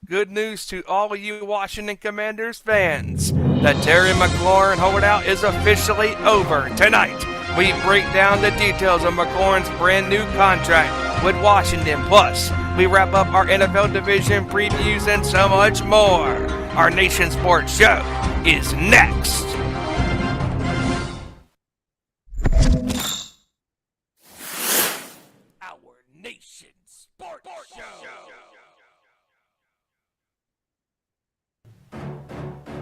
Good news to all you Washington Commanders fans. The Terry McLaurin holdout is officially over. Tonight, we break down the details of McLaurin's brand new contract with Washington. Plus, we wrap up our NFL division previews and so much more. Our Nation Sports Show is next. Our Nation Sports Show.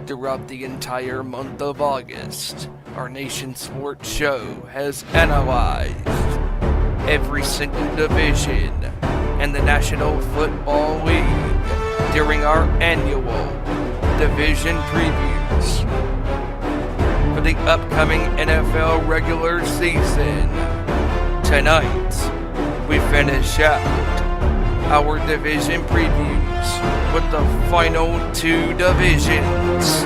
Throughout the entire month of August, our Nation Sports Show has analyzed every single division in the National Football League during our annual division previews for the upcoming NFL regular season. Tonight, we finish out our division previews with the final two divisions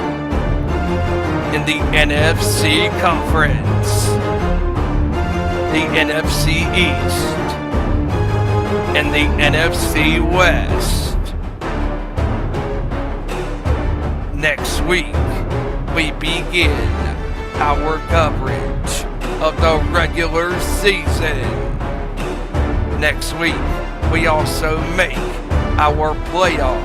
in the NFC Conference, the NFC East and the NFC West. Next week, we begin our coverage of the regular season. Next week, we also make our playoff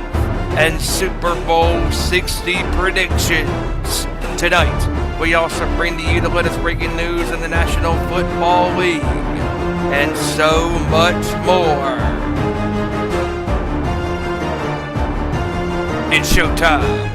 and Super Bowl 60 predictions. Tonight, we also bring to you the latest breaking news in the National Football League and so much more. It's showtime.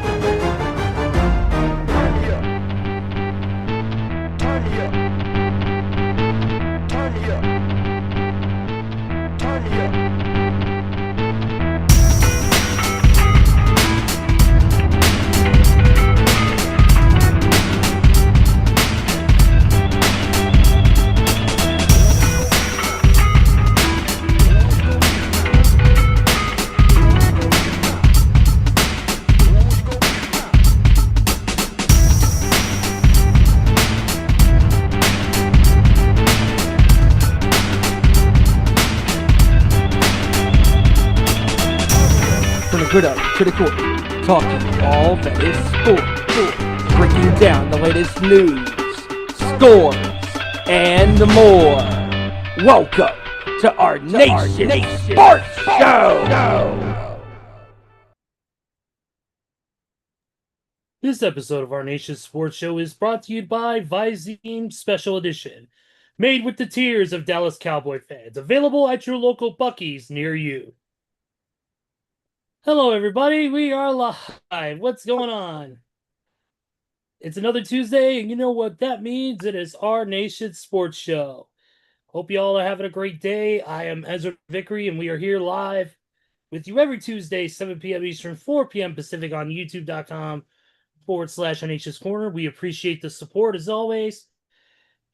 Good up to the court, talking all that is sport, breaking down the latest news, scores, and more. Welcome to our Nation Sports Show. This episode of our Nation Sports Show is brought to you by Vyzine Special Edition, made with the tears of Dallas Cowboy fans. Available at your local Buc-ee's near you. Hello, everybody. We are live. What's going on? It's another Tuesday, and you know what that means. It is our Nation Sports Show. Hope you all are having a great day. I am Ezra Vickery, and we are here live with you every Tuesday, 7 p.m. Eastern, 4 p.m. Pacific on youtube.com/Nation's Corner. We appreciate the support as always,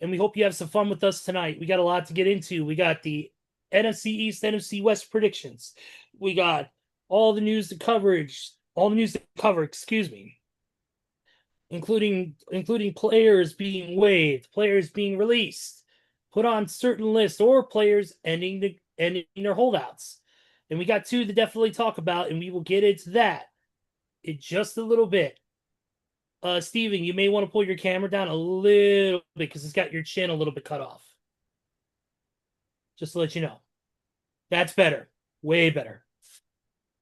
and we hope you have some fun with us tonight. We got a lot to get into. We got the NFC East, NFC West predictions. We got all the news to cover, including players being waived, players being released, put on certain lists, or players ending their holdouts. And we got two to definitely talk about, and we will get into that in just a little bit. Steven, you may want to pull your camera down a little bit because it's got your chin a little bit cut off. Just to let you know. That's better. Way better.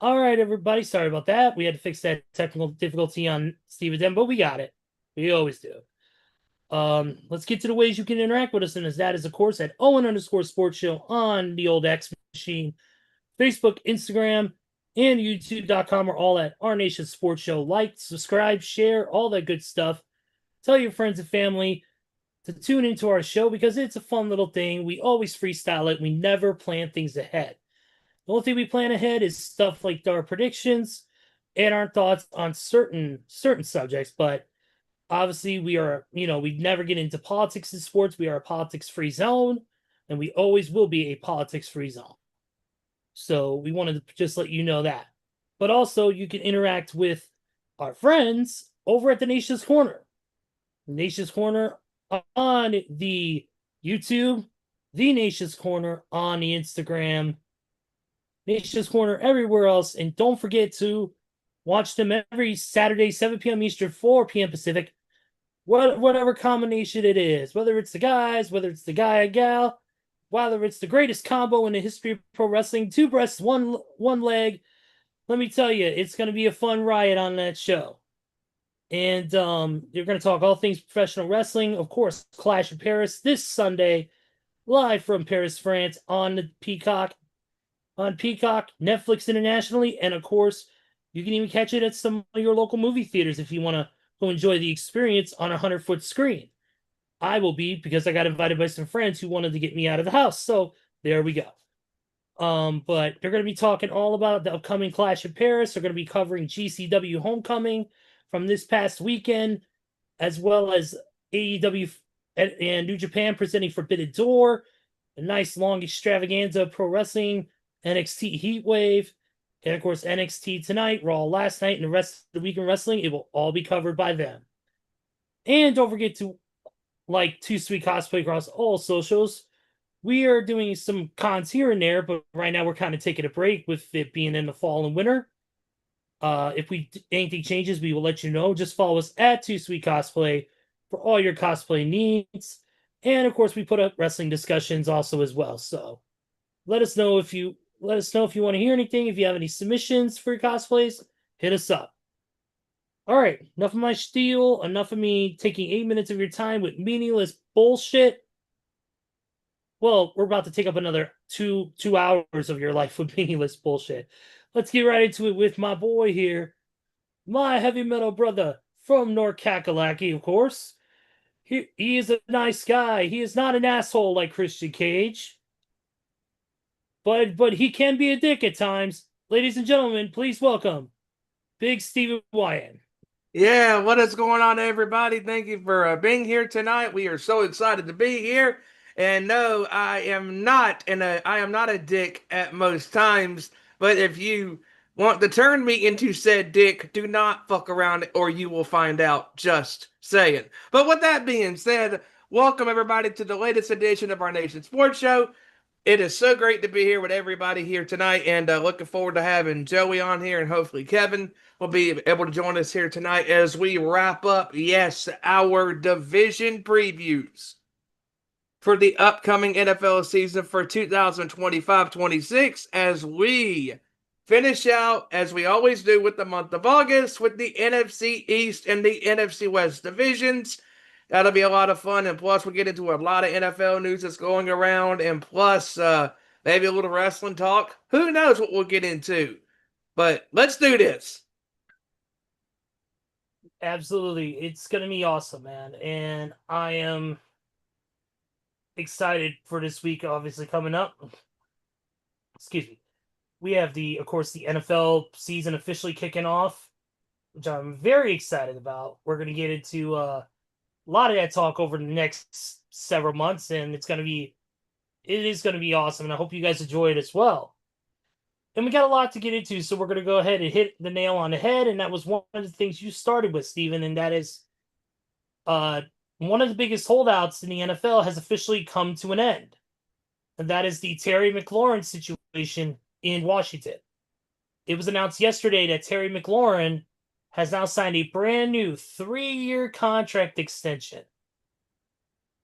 All right, everybody. Sorry about that. We had to fix that technical difficulty on Steven's end, but we got it. We always do. Let's get to the ways you can interact with us, and that is, of course, at Owen_Sports Show on the old X machine. Facebook, Instagram, and YouTube.com are all at Our Nation Sports Show. Like, subscribe, share, all that good stuff. Tell your friends and family to tune into our show because it's a fun little thing. We always freestyle it. We never plan things ahead. The only thing we plan ahead is stuff like our predictions and our thoughts on certain subjects. But obviously, we never get into politics in sports. We are a politics-free zone, and we always will be a politics-free zone. So we wanted to just let you know that. But also, you can interact with our friends over at the Nation's Corner. Nation's Corner on the YouTube, the Nation's Corner on the Instagram, Nation's Corner, everywhere else. And don't forget to watch them every Saturday, 7 p.m. Eastern, 4 p.m. Pacific. Whatever combination it is, whether it's the guys, whether it's the guy and gal, whether it's the greatest combo in the history of pro wrestling, two breasts, one leg. Let me tell you, it's going to be a fun riot on that show. And you're going to talk all things professional wrestling. Of course, Clash in Paris this Sunday, live from Paris, France, on the Peacock, Netflix internationally, and of course, you can even catch it at some of your local movie theaters if you want to go enjoy the experience on a 100-foot screen. I will be, because I got invited by some friends who wanted to get me out of the house. So there we go. But they're going to be talking all about the upcoming Clash in Paris. They're going to be covering GCW Homecoming from this past weekend, as well as AEW and New Japan presenting Forbidden Door, a nice long extravaganza of pro wrestling, NXT Heatwave, and of course NXT tonight, Raw last night, and the rest of the weekend wrestling. It will all be covered by them. And don't forget to like Too Sweet Cosplay across all socials. We are doing some cons here and there, but right now we're kind of taking a break with it being in the fall and winter. If anything changes, we will let you know. Just follow us at Too Sweet Cosplay for all your cosplay needs. And of course, we put up wrestling discussions also as well. So let us know if you want to hear anything. If you have any submissions for your cosplays, hit us up. All right, enough of my spiel. Enough of me taking 8 minutes of your time with meaningless bullshit. Well, we're about to take up another two hours of your life with meaningless bullshit. Let's get right into it with my boy here, my heavy metal brother from North Kakalaki, of course. He is a nice guy. He is not an asshole like Christian Cage, but he can be a dick at times. Ladies and gentlemen, please welcome Big Steven Wyand. Yeah, what is going on, everybody? Thank you for being here tonight. We are so excited to be here. And no, I am not a dick at most times. But if you want to turn me into said dick, do not fuck around or you will find out. Just saying. But with that being said, welcome everybody to the latest edition of our Nation Sports Show. It is so great to be here with everybody here tonight, and looking forward to having Joey on here, and hopefully Kevin will be able to join us here tonight as we wrap up, yes, our division previews for the upcoming NFL season for 2025-26 as we finish out, as we always do with the month of August, with the NFC East and the NFC West divisions. That'll be a lot of fun, and plus we'll get into a lot of NFL news that's going around, and plus maybe a little wrestling talk. Who knows what we'll get into? But let's do this. Absolutely. It's going to be awesome, man. And I am excited for this week, obviously, coming up. Excuse me. We have, of course, the NFL season officially kicking off, which I'm very excited about. We're going to get into a lot of that talk over the next several months, and it is going to be awesome, and I hope you guys enjoy it as well. And we got a lot to get into, so we're going to go ahead and hit the nail on the head, and that was one of the things you started with, Steven, and that is one of the biggest holdouts in the NFL has officially come to an end, and that is the Terry McLaurin situation in Washington. It was announced yesterday that Terry McLaurin has now signed a brand new 3-year contract extension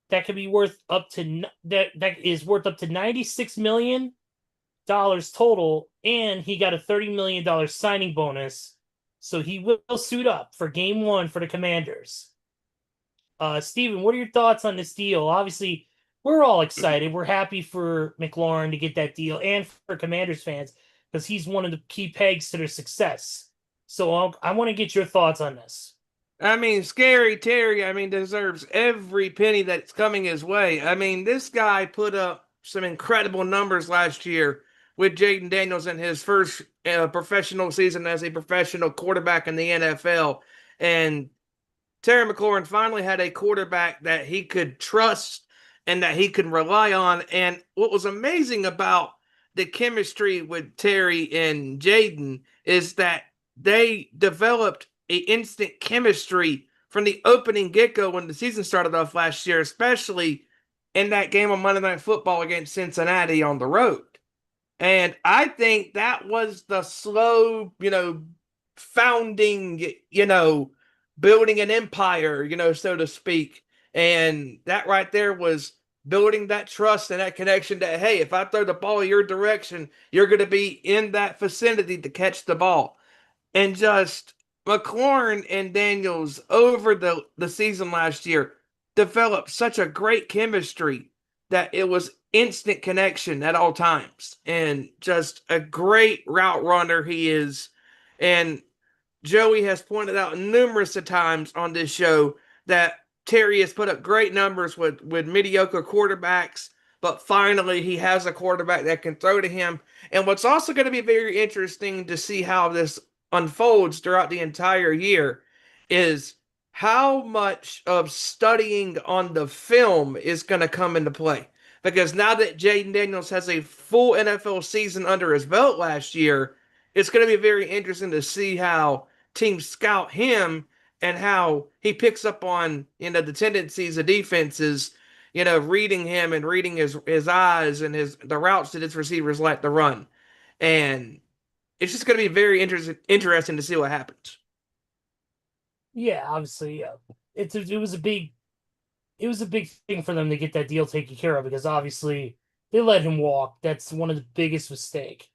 that could be worth up to that is worth up to $96 million total, and he got a $30 million signing bonus, so he will suit up for Game 1 for the Commanders. Steven, what are your thoughts on this deal? Obviously, we're all excited. We're happy for McLaurin to get that deal, and for Commanders fans, because he's one of the key pegs to their success. So I want to get your thoughts on this. I mean, Scary Terry, deserves every penny that's coming his way. This guy put up some incredible numbers last year with Jaden Daniels in his first professional season as a professional quarterback in the NFL. And Terry McLaurin finally had a quarterback that he could trust and that he could rely on. And what was amazing about the chemistry with Terry and Jaden is that they developed an instant chemistry from the opening get-go when the season started off last year, especially in that game on Monday Night Football against Cincinnati on the road. And I think that was the slow, founding, building an empire, so to speak. And that right there was building that trust and that connection that, hey, if I throw the ball your direction, you're going to be in that vicinity to catch the ball. And just McLaurin and Daniels over the season last year developed such a great chemistry that it was instant connection at all times. And just a great route runner he is. And Joey has pointed out numerous times on this show that Terry has put up great numbers with mediocre quarterbacks, but finally he has a quarterback that can throw to him. And what's also going to be very interesting to see how this unfolds throughout the entire year is how much of studying on the film is going to come into play. Because now that Jaden Daniels has a full NFL season under his belt last year, it's going to be very interesting to see how teams scout him and how he picks up on the tendencies of defenses, reading him and reading his eyes and the routes that his receivers like to run. And it's just going to be very interesting to see what happens. Yeah, obviously, it was a big thing for them to get that deal taken care of because obviously they let him walk. That's one of the biggest mistake.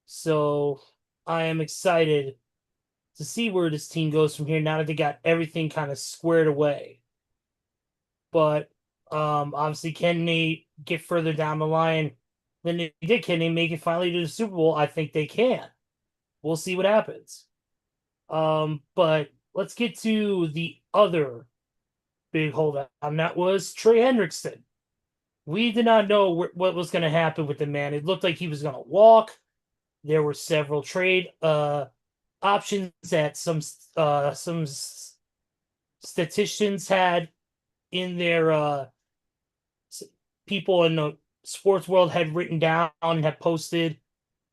So I am excited to see where this team goes from here now that they got everything kind of squared away. But obviously, can they get further down the line than they did? Can they make it finally to the Super Bowl? I think they can. We'll see what happens. But let's get to the other big holdout, and that was Trey Hendrickson. We did not know what was going to happen with the man. It looked like he was going to walk. There were several trade options that some statisticians had in their people in the sports world had written down and had posted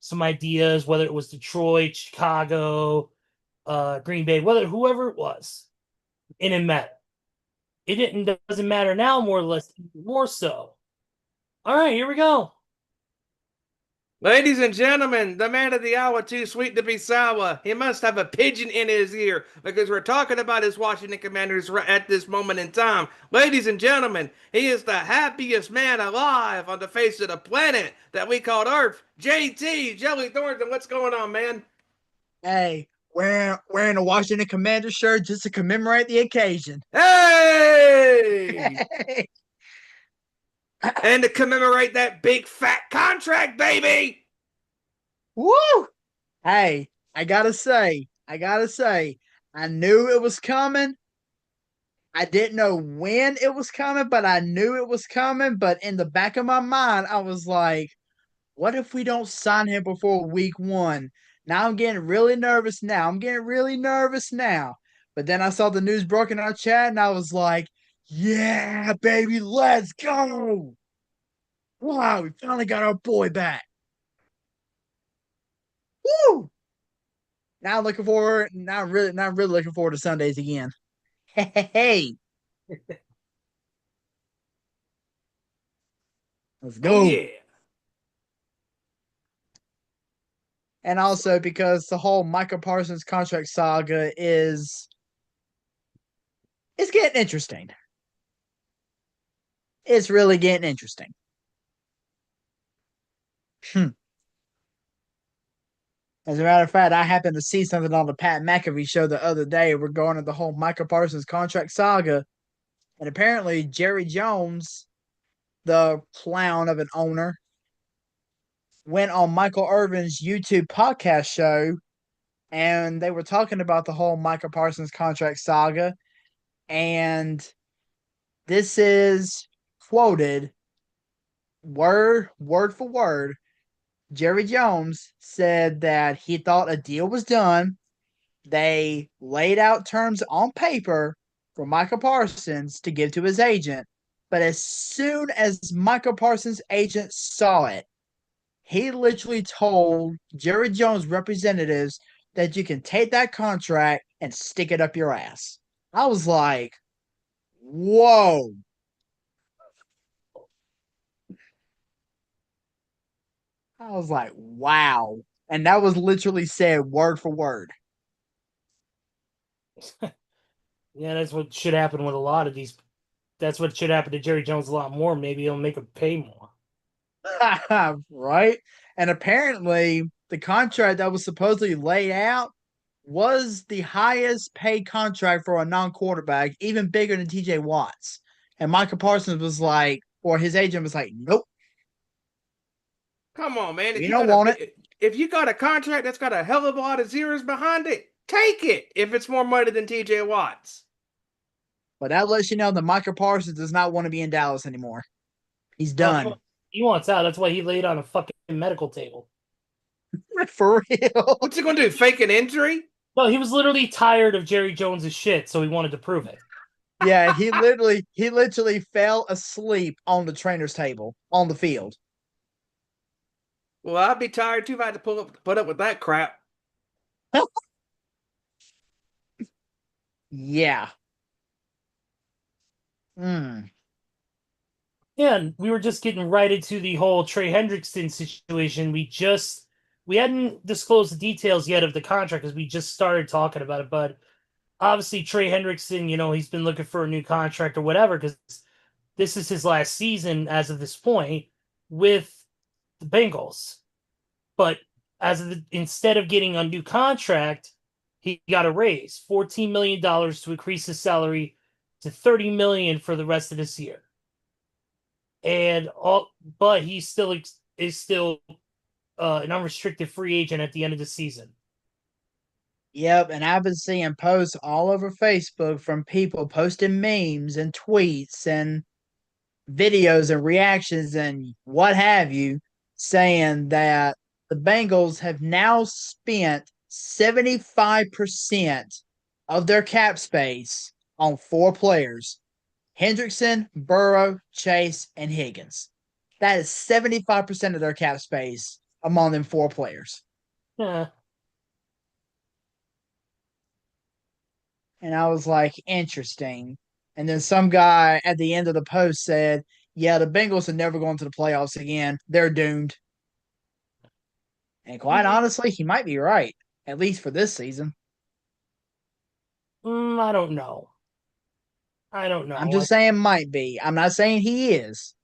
some ideas, whether it was Detroit, Chicago, Green Bay, whoever it was, and it mattered. It doesn't matter now, more so. All right, here we go. Ladies and gentlemen, the man of the hour, too sweet to be sour. He must have a pigeon in his ear because we're talking about his Washington Commanders at this moment in time. Ladies and gentlemen, he is the happiest man alive on the face of the planet that we call Earth. JT, Jelly Thornton, what's going on, man? Hey, wearing a Washington Commander shirt just to commemorate the occasion. Hey! And to commemorate that big fat contract, baby! Woo! Hey, I gotta say, I knew it was coming. I didn't know when it was coming, but I knew it was coming. But in the back of my mind, I was like, what if we don't sign him before week 1? Now I'm getting really nervous now. But then I saw the news broke in our chat, and I was like, yeah, baby, let's go. Wow, we finally got our boy back. Woo! Now I'm really looking forward to Sundays again. Hey. Let's go. Oh, yeah. And also because the whole Micah Parsons contract saga is getting interesting. It's really getting interesting. As a matter of fact, I happened to see something on the Pat McAfee show the other day regarding the whole Micah Parsons contract saga. And apparently Jerry Jones, the clown of an owner, went on Michael Irvin's YouTube podcast show, and they were talking about the whole Micah Parsons contract saga. And this is quoted word for word. Jerry Jones said that he thought a deal was done. They laid out terms on paper for Micah Parsons to give to his agent. But as soon as Micah Parsons' agent saw it, he literally told Jerry Jones representatives that you can take that contract and stick it up your ass. I was like, whoa. I was like, wow. And that was literally said word for word. Yeah, that's what should happen with a lot of these. That's what should happen to Jerry Jones a lot more. Maybe he'll make him pay more. Right? And apparently, the contract that was supposedly laid out was the highest paid contract for a non quarterback, even bigger than TJ Watts. And Michael Parsons was like, or his agent was like, nope, Come on, man. we don't want it. If you got a contract that's got a hell of a lot of zeros behind it, take it if it's more money than TJ Watts. But that lets you know that Michael Parsons does not want to be in Dallas anymore. He's Oh, done. he wants out. That's why he laid on a fucking medical table. For real. What's he gonna do? Fake an injury? No, he was literally tired of Jerry Jones's shit, so he wanted to prove it. Yeah, he literally fell asleep on the trainer's table on the field. Well, I'd be tired too if I had to put up with that crap. Yeah. Hmm. Yeah, and we were just getting right into the whole Trey Hendrickson situation. We hadn't disclosed the details yet of the contract because we just started talking about it. But obviously, Trey Hendrickson, he's been looking for a new contract or whatever because this is his last season as of this point with the Bengals. But instead of getting a new contract, he got a raise, $14 million to increase his salary to $30 million for the rest of this year. But he still is still an unrestricted free agent at the end of the season. Yep, and I've been seeing posts all over Facebook from people posting memes and tweets and videos and reactions and what have you, saying that the Bengals have now spent 75% of their cap space on 4 players: Hendrickson, Burrow, Chase, and Higgins. That is 75% of their cap space among them 4 players. Yeah. And I was like, interesting. And then some guy at the end of the post said, yeah, the Bengals are never going to the playoffs again. They're doomed. And quite honestly, he might be right, at least for this season. I don't know. I'm just saying might be. I'm not saying he is.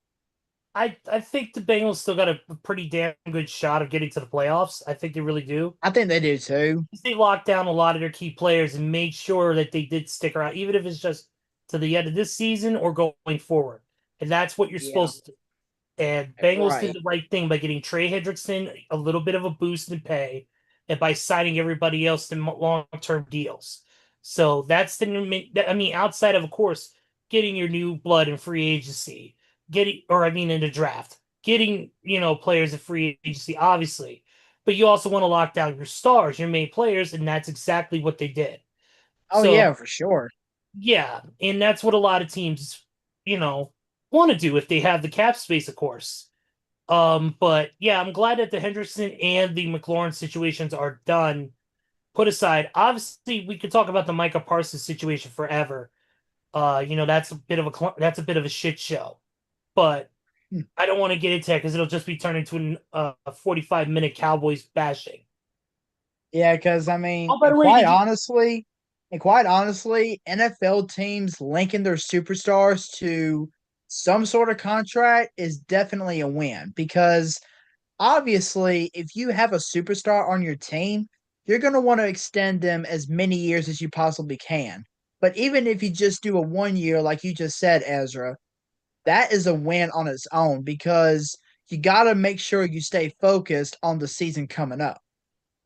I think the Bengals still got a pretty damn good shot of getting to the playoffs. I think they really do. I think they do too. They locked down a lot of their key players and made sure that they did stick around, even if it's just to the end of this season or going forward. And that's what you're supposed to do. And Bengals did the right thing by getting Trey Hendrickson a little bit of a boost in pay and by signing everybody else to long-term deals. So that's outside of course, getting your new blood in free agency, in the draft, getting, players in free agency, obviously. But you also want to lock down your stars, your main players, and that's exactly what they did. Oh, yeah, for sure. Yeah, and that's what a lot of teams, want to do if they have the cap space, of course. But yeah, I'm glad that the Henderson and the McLaurin situations are done, put aside. Obviously, we could talk about the Micah Parsons situation forever. That's a bit of a shit show. But I don't want to get into that because it'll just be turned into a 45-minute Cowboys bashing. Yeah, because quite honestly, NFL teams linking their superstars to some sort of contract is definitely a win, because obviously, if you have a superstar on your team, you're going to want to extend them as many years as you possibly can. But even if you just do a 1 year, like you just said, Ezra, that is a win on its own, because you got to make sure you stay focused on the season coming up,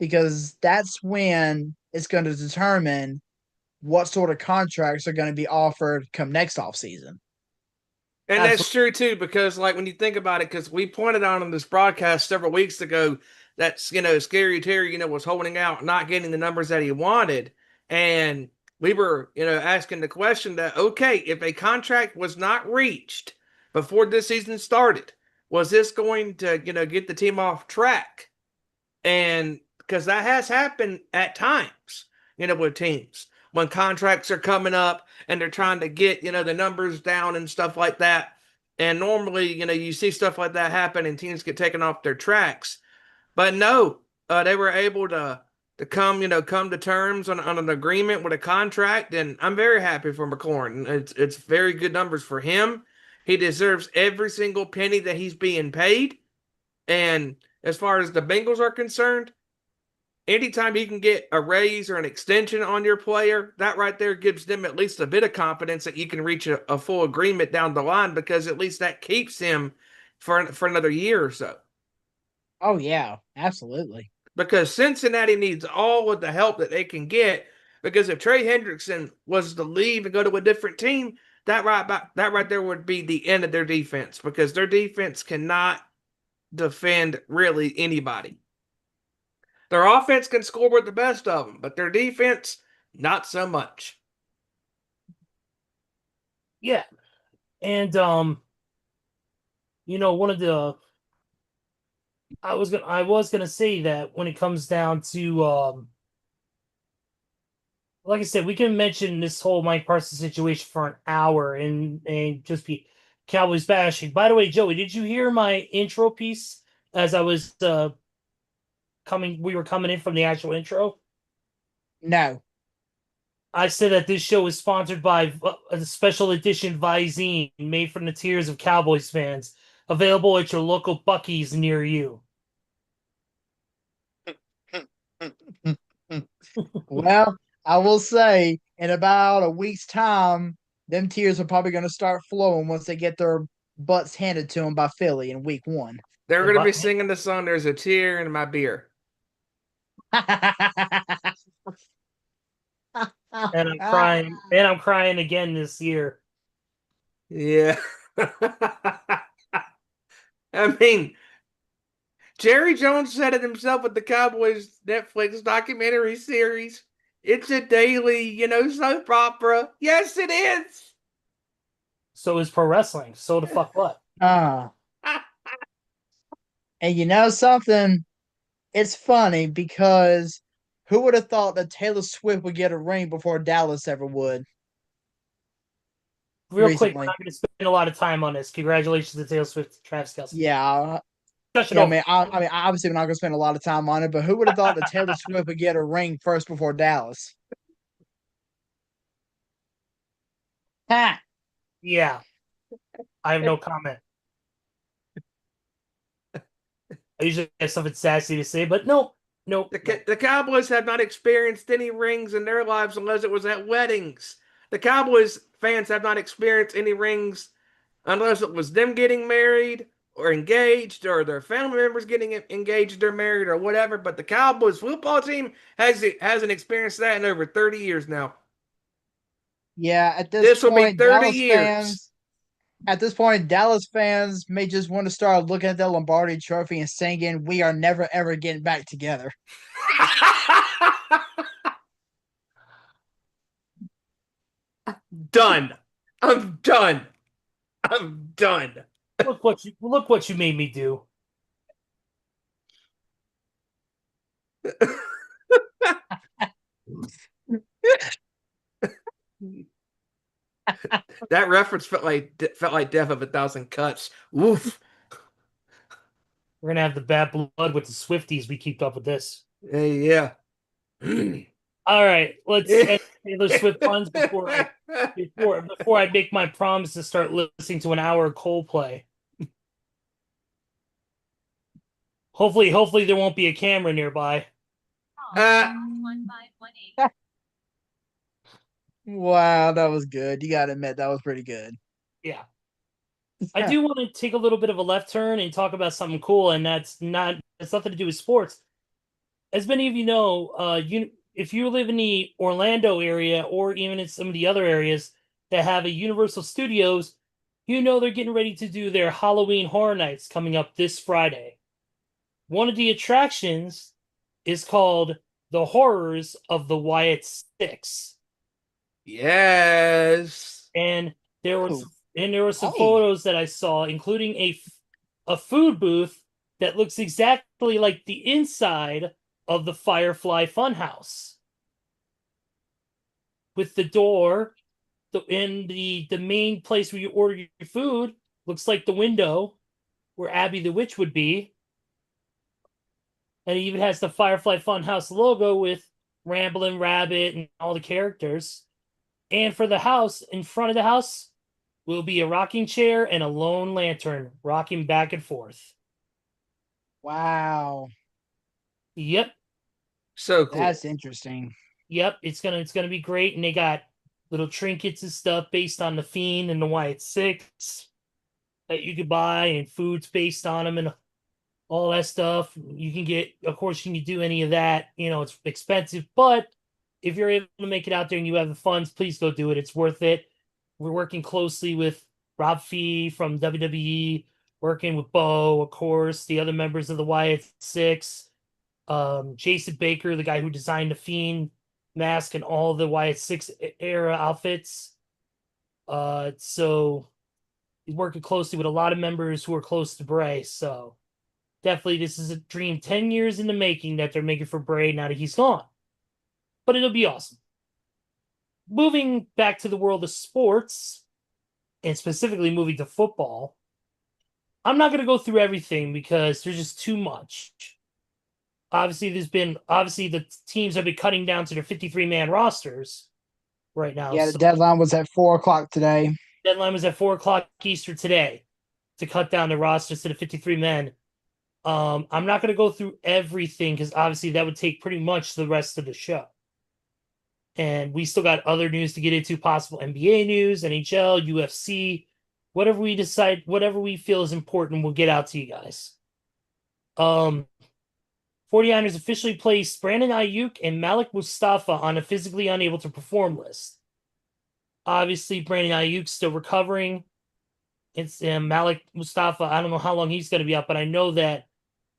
because that's when it's going to determine what sort of contracts are going to be offered come next offseason. And that's true too, because like when you think about it, because we pointed out on this broadcast several weeks ago that Scary Terry, was holding out, not getting the numbers that he wanted, and we were, asking the question that, okay, if a contract was not reached before this season started, was this going to, get the team off track? And because that has happened at times, with teams when contracts are coming up and they're trying to get, the numbers down and stuff like that. And normally, you see stuff like that happen and teams get taken off their tracks. But no, they were able to come to terms on an agreement with a contract, and I'm very happy for McLaurin. It's very good numbers for him. He deserves every single penny that he's being paid. And as far as the Bengals are concerned, anytime you can get a raise or an extension on your player, that right there gives them at least a bit of confidence that you can reach a full agreement down the line, because at least that keeps him for another year or so. Oh yeah, absolutely. Because Cincinnati needs all of the help that they can get. Because if Trey Hendrickson was to leave and go to a different team, that right there would be the end of their defense, because their defense cannot defend really anybody. Their offense can score with the best of them, but their defense, not so much. Yeah. And one of the I was gonna say that when it comes down to like I said, we can mention this whole Mike Parsons situation for an hour and just be Cowboys bashing. By the way, Joey, did you hear my intro piece as I was we were coming in from the actual intro? No. I said that this show is sponsored by a special edition Visine made from the tears of Cowboys fans, available at your local Buc-ee's near you. Well, I will say in about a week's time, them tears are probably going to start flowing once they get their butts handed to them by Philly in week 1. They're going to be singing the song, "There's a Tear in My Beer." And I'm crying again this year. Yeah. I mean, Jerry Jones said it himself with the Cowboys Netflix documentary series. It's a daily, soap opera. Yes, it is. So is pro wrestling. So the fuck what? And you know something? It's funny because who would have thought that Taylor Swift would get a ring before Dallas ever would? Real quick, we're not going to spend a lot of time on this. Congratulations to Taylor Swift and Travis Kelce. Yeah. I mean, obviously we're not going to spend a lot of time on it, but who would have thought that Taylor Swift would get a ring first before Dallas? Ha! Yeah. I have no comment. I usually have something sassy to say, but no. The Cowboys have not experienced any rings in their lives unless it was at weddings. The Cowboys fans have not experienced any rings unless it was them getting married or engaged, or their family members getting engaged or married or whatever. But the Cowboys football team hasn't experienced that in over 30 years now. Yeah, at this point, will be 30 Dallas years. Fans, at this point, Dallas fans may just want to start looking at the Lombardi Trophy and singing, "We are never ever getting back together." Done. I'm done. I'm done. Look what you made me do. That reference felt like Death of a Thousand Cuts. Woof. We're gonna have the bad blood with the Swifties. We keep up with this. Yeah. All right, let's end Taylor Swift puns before I make my promise to start listening to an hour of Coldplay. Hopefully there won't be a camera nearby. Wow, that was good. You gotta admit that was pretty good. Yeah. I do want to take a little bit of a left turn and talk about something cool, and it's nothing to do with sports. As many of you know, if you live in the Orlando area or even in some of the other areas that have a Universal Studios, you know they're getting ready to do their Halloween Horror Nights coming up this Friday. One of the attractions is called The Horrors of the Wyatt Six. Yes. And there were some photos that I saw, including a food booth that looks exactly like the inside of the Firefly Funhouse, with the door in the main place where you order your food looks like the window where Abby the Witch would be. And it even has the Firefly Funhouse logo with Ramblin' Rabbit and all the characters. And for the house, in front of the house, will be a rocking chair and a lone lantern rocking back and forth. Wow, Yep, So cool. that's interesting. yep, it's gonna be great. And they got little trinkets and stuff based on the Fiend and the Wyatt Six that you could buy, and foods based on them, and all that stuff. You can get, of course, you can do any of that. It's expensive, but if you're able to make it out there and you have the funds, please go do it. It's worth it. We're working closely with Rob Fee from WWE, working with Bo, of course, the other members of the Wyatt Six, Jason Baker, the guy who designed the Fiend mask and all the Wyatt Six era outfits. So he's working closely with a lot of members who are close to Bray. So definitely, this is a dream 10 years in the making that they're making for Bray now that he's gone. But it'll be awesome. Moving back to the world of sports, and specifically moving to football, I'm not going to go through everything because there's just too much. Obviously, the teams have been cutting down to their 53-man rosters right now. Yeah, the So deadline was at 4 o'clock today. deadline was at 4 o'clock Eastern today to cut down the rosters to the 53 men. I'm not going to go through everything because obviously that would take pretty much the rest of the show. And we still got other news to get into, possible NBA news, NHL, UFC, whatever we decide, whatever we feel is important, we'll get out to you guys. 49ers officially placed Brandon Ayuk and Malik Mustafa on a physically unable to perform list. Obviously, Brandon Ayuk's still recovering. It's Malik Mustafa. I don't know how long he's going to be out, but I know that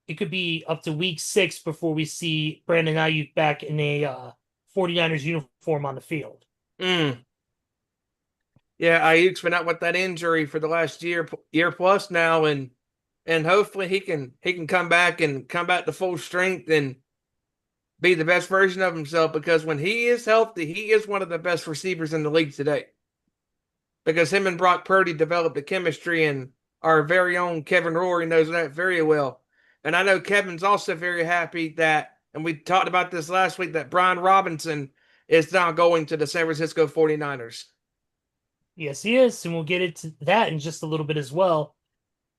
it could be up to week 6 before we see Brandon Ayuk back in a 49ers uniform on the field. Yeah, Ayuk's been out with that injury for the last year plus now, and hopefully he can come back to full strength and be the best version of himself, because when he is healthy, he is one of the best receivers in the league today. Because him and Brock Purdy developed a chemistry, and our very own Kevin Rory knows that very well. And I know Kevin's also very happy that, and we talked about this last week, that Brian Robinson is now going to the San Francisco 49ers. Yes, he is, and we'll get into that in just a little bit as well.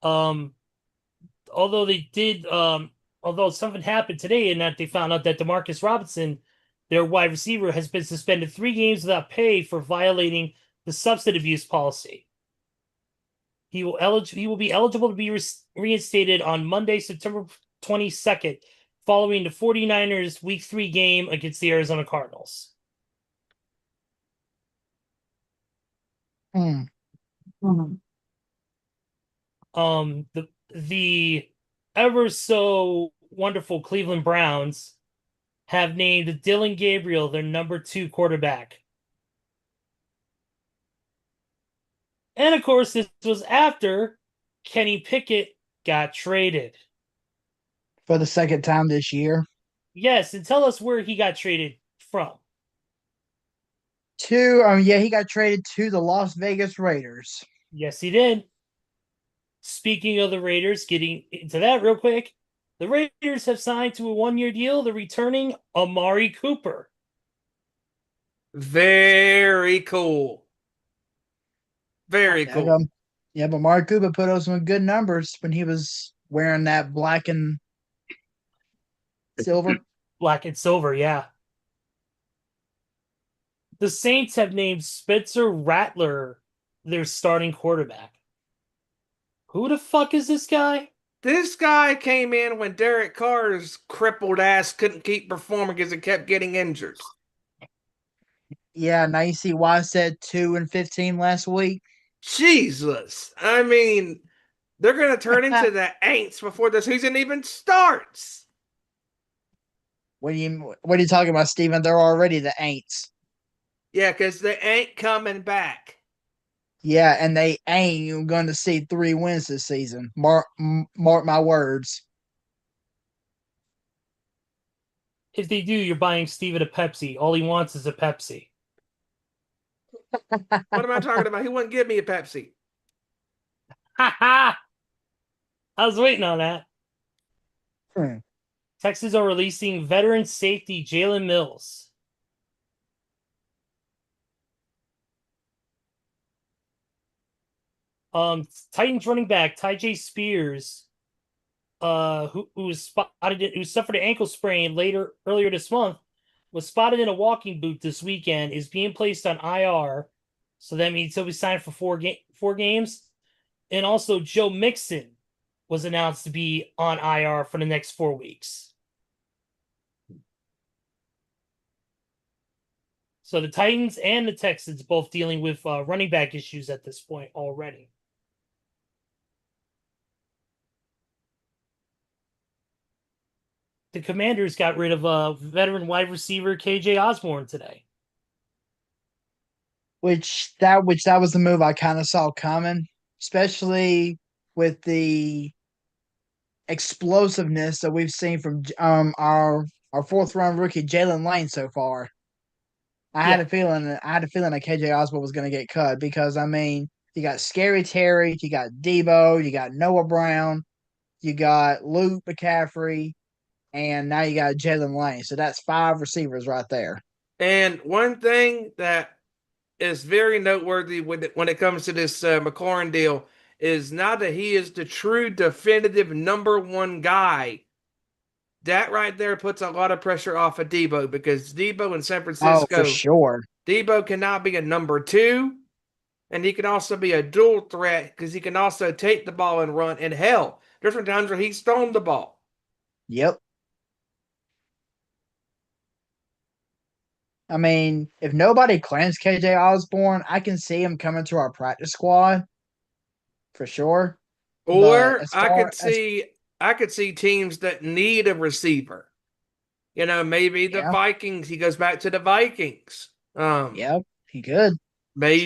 Although something happened today in that they found out that Demarcus Robinson, their wide receiver, has been suspended 3 games without pay for violating the substance abuse policy. He will be eligible to be reinstated on Monday, September 22nd, following the 49ers Week 3 game against the Arizona Cardinals. The ever so wonderful Cleveland Browns have named Dylan Gabriel their number 2 quarterback. And of course, this was after Kenny Pickett got traded. For the second time this year. Yes, and tell us where he got traded from. He got traded to the Las Vegas Raiders. Yes, he did. Speaking of the Raiders, getting into that real quick, the Raiders have signed to a 1-year deal the returning Amari Cooper. Very cool. Very cool. But Amari Cooper put up some good numbers when he was wearing that black and silver. Black and silver, yeah. The Saints have named Spencer Rattler their starting quarterback. Who the fuck is this guy? This guy came in when Derek Carr's crippled ass couldn't keep performing because he kept getting injured. Yeah, now you see why I said 2-15 last week. Jesus. I mean, they're going to turn into the Aints before the season even starts. What are you talking about, Steven? They're already the Aints. Yeah, because they ain't coming back. Yeah, and they ain't going to see 3 wins this season. Mark my words. If they do, you're buying Steven a Pepsi. All he wants is a Pepsi. What am I talking about? He wouldn't give me a Pepsi. Ha ha! I was waiting on that. Texans are releasing veteran safety Jalen Mills. Titans running back Ty Spears, who suffered an ankle sprain earlier this month, was spotted in a walking boot this weekend, is being placed on IR. So that means he'll be signed for four games. And also Joe Mixon was announced to be on IR for the next 4 weeks. So the Titans and the Texans both dealing with running back issues at this point already. The Commanders got rid of veteran wide receiver KJ Osborne today. Which was the move I kind of saw coming, especially with the explosiveness that we've seen from our fourth round rookie Jalen Lane so far. I had a feeling that KJ Osborne was going to get cut because I mean you got Scary Terry, you got Debo, you got Noah Brown, you got Luke McCaffrey, and now you got Jalen Lane. So that's 5 receivers right there. And one thing that is very noteworthy when it comes to this McLaurin deal is now that he is the true definitive number 1 guy. That right there puts a lot of pressure off of Debo because Debo in San Francisco, for sure. Debo can now be a number 2, and he can also be a dual threat because he can also take the ball and run. And hell, different times where he's thrown the ball. Yep. I mean, if nobody claims KJ Osborne, I can see him coming to our practice squad for sure. Or I could see teams that need a receiver. You know, maybe the Vikings. He goes back to the Vikings. Yep, he could. Maybe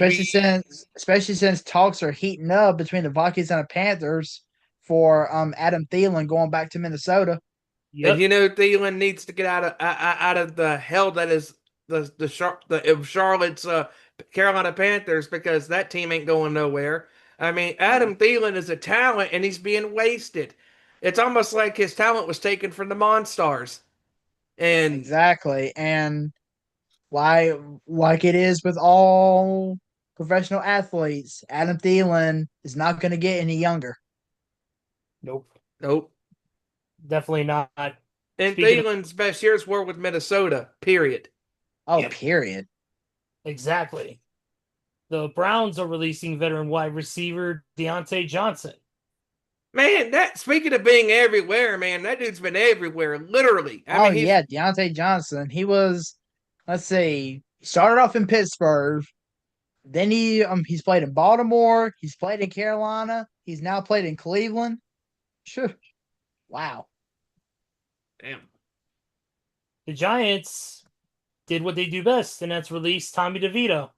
especially since talks are heating up between the Vikings and the Panthers for Adam Thielen going back to Minnesota. Yep. And you know Thielen needs to get out of the hell that is the Charlotte's Carolina Panthers because that team ain't going nowhere. I mean, Adam Thielen is a talent and he's being wasted. It's almost like his talent was taken from the Monstars. And exactly. And like it is with all professional athletes, Adam Thielen is not going to get any younger. Nope. Definitely not. And Thielen's best years were with Minnesota, period. Period. Exactly. The Browns are releasing veteran wide receiver Deontay Johnson. Man, speaking of being everywhere, man, that dude's been everywhere, literally. Deontay Johnson. He was, let's see, he started off in Pittsburgh. Then he's played in Baltimore. He's played in Carolina. He's now played in Cleveland. Sure. Wow. Damn. The Giants did what they do best, and that's release Tommy DeVito.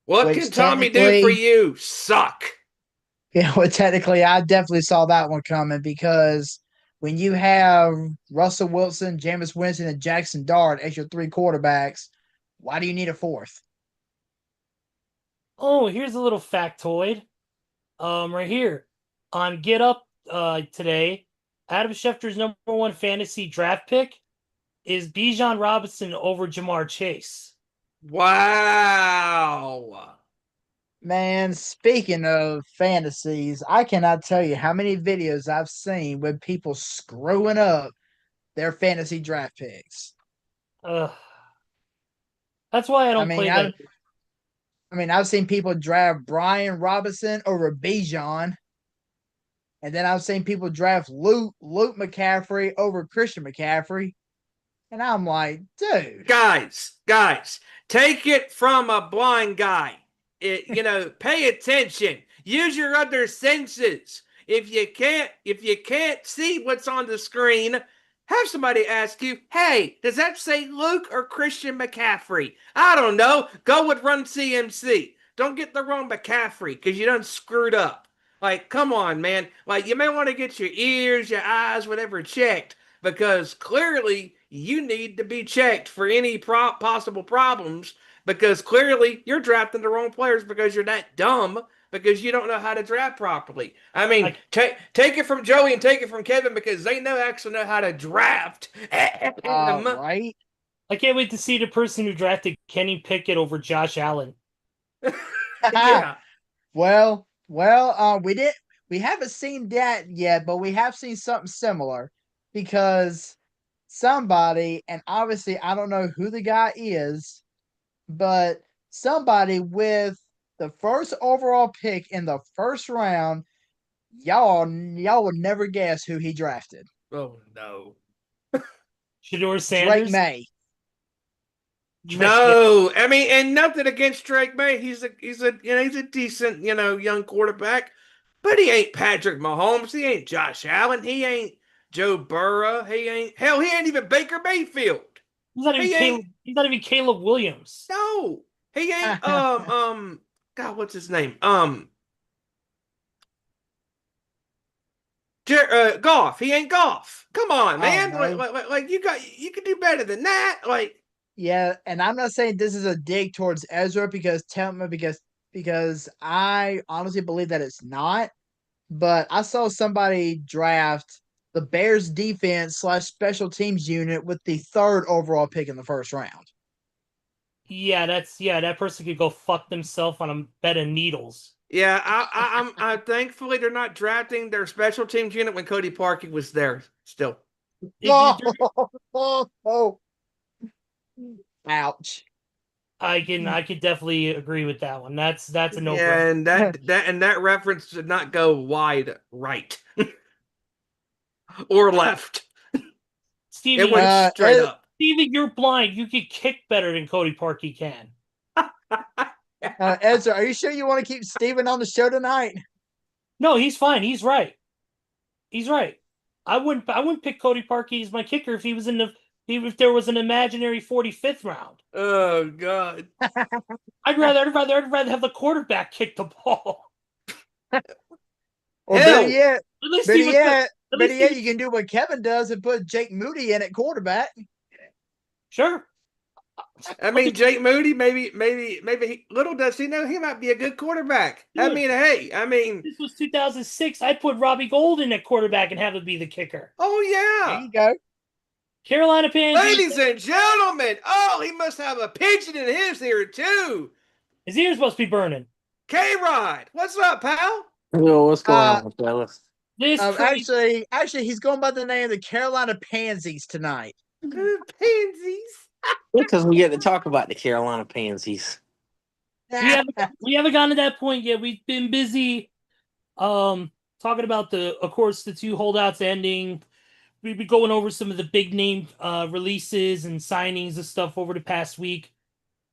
What can Tommy do for you? Suck. Yeah, well, technically, I definitely saw that one coming because when you have Russell Wilson, Jameis Winston, and Jackson Dart as your 3 quarterbacks, why do you need a 4th? Oh, here's a little factoid. Right here on Get Up today, Adam Schefter's number 1 fantasy draft pick is Bijan Robinson over Jamar Chase. Wow. Man, speaking of fantasies, I cannot tell you how many videos I've seen with people screwing up their fantasy draft picks. That's why I don't play that. I've seen people draft Brian Robinson over Bijan. And then I've seen people draft Luke McCaffrey over Christian McCaffrey. And I'm like, dude. Guys, take it from a blind guy. Pay attention. Use your other senses. If you can't see what's on the screen, have somebody ask you, hey, does that say Luke or Christian McCaffrey? I don't know. Go with Run CMC. Don't get the wrong McCaffrey because you done screwed up. Like, come on, man. Like, you may want to get your ears, your eyes, whatever checked because clearly you need to be checked for any possible problems because clearly you're drafting the wrong players because you're that dumb because you don't know how to draft properly. I mean, take it from Joey and take it from Kevin because they actually know how to draft. Right? I can't wait to see the person who drafted Kenny Pickett over Josh Allen. Yeah. Well, we haven't seen that yet, but we have seen something similar because somebody, and obviously I don't know who the guy is, but somebody with the first overall pick in the first round, y'all would never guess who he drafted. Oh no. Shador Drake Sanders. May. No, I mean, and nothing against Drake May. He's a decent, young quarterback, but he ain't Patrick Mahomes. He ain't Josh Allen. He ain't Joe Burrow. He ain't even Baker Mayfield. He's not even Caleb Williams. No, he ain't. God, what's his name? Goff. He ain't Goff. Come on, man. No. Like you can do better than that. Like. Yeah, and I'm not saying this is a dig towards Ezra because I honestly believe that it's not. But I saw somebody draft the Bears defense / special teams unit with the 3rd overall pick in the first round. Yeah, that person could go fuck themselves on a bed of needles. Yeah, I'm thankfully they're not drafting their special teams unit when Cody Parkey was there still. Ouch. I could definitely agree with that one. That's a no. Yeah, and that reference did not go wide right or left. Steven, it went straight up. Steven, you're blind. You can kick better than Cody Parkey can. Ezra, are you sure you want to keep Steven on the show tonight? No, he's fine. He's right. He's right. I wouldn't pick Cody Parkey as my kicker if he was if there was an imaginary 45th round. Oh God! I'd rather have the quarterback kick the ball. Or better yet, you can do what Kevin does and put Jake Moody in at quarterback. Sure. I mean, Jake Moody, maybe little does he know he might be a good quarterback. Dude, this was 2006. I'd put Robbie Golden at quarterback and have him be the kicker. Oh yeah, there you go. Carolina Panthers. Ladies and gentlemen, he must have a pigeon in his ear too. His ear's supposed to be burning. K-Rod, what's up, pal? Yo, what's going on, fellas? Actually, he's going by the name of the Carolina Pansies tonight. Pansies. Because we get to talk about the Carolina Pansies. We haven't gotten to that point yet. We've been busy talking about the 2 holdouts ending. We've been going over some of the big name releases and signings and stuff over the past week.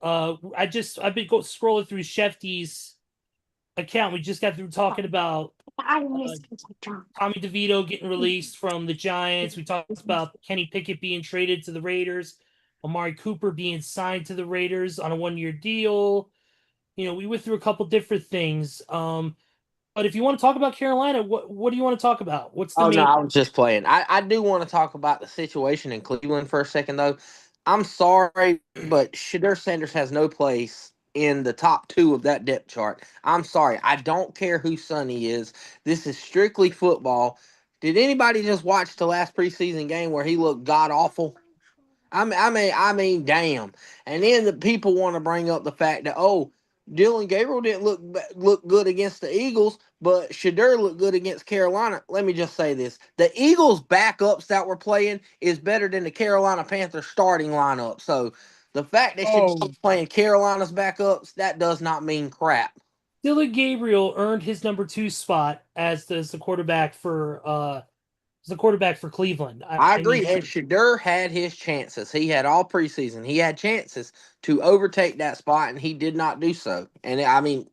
I've been scrolling through Shefty's account. We just got through talking about Tommy DeVito getting released from the Giants. We talked about Kenny Pickett being traded to the Raiders, Amari Cooper being signed to the Raiders on a 1-year deal. We went through a couple different things. But if you want to talk about Carolina, what do you want to talk about? What's the main... No, I was just playing. I do want to talk about the situation in Cleveland for a second, though. I'm sorry, but Shedeur Sanders has no place in the top 2 of that depth chart. I'm sorry. I don't care whose son he is. This is strictly football. Did anybody just watch the last preseason game where he looked god-awful? I mean, damn. And then the people want to bring up the fact that, Dylan Gabriel didn't look good against the Eagles, but Shedeur looked good against Carolina. Let me just say this. The Eagles' backups that were playing is better than the Carolina Panthers starting lineup. So the fact that Shedeur playing Carolina's backups, that does not mean crap. Dylan Gabriel earned his number 2 spot as the quarterback for Cleveland. I agree. And Shedeur had his chances. He had all preseason. He had chances to overtake that spot, and he did not do so. And I mean,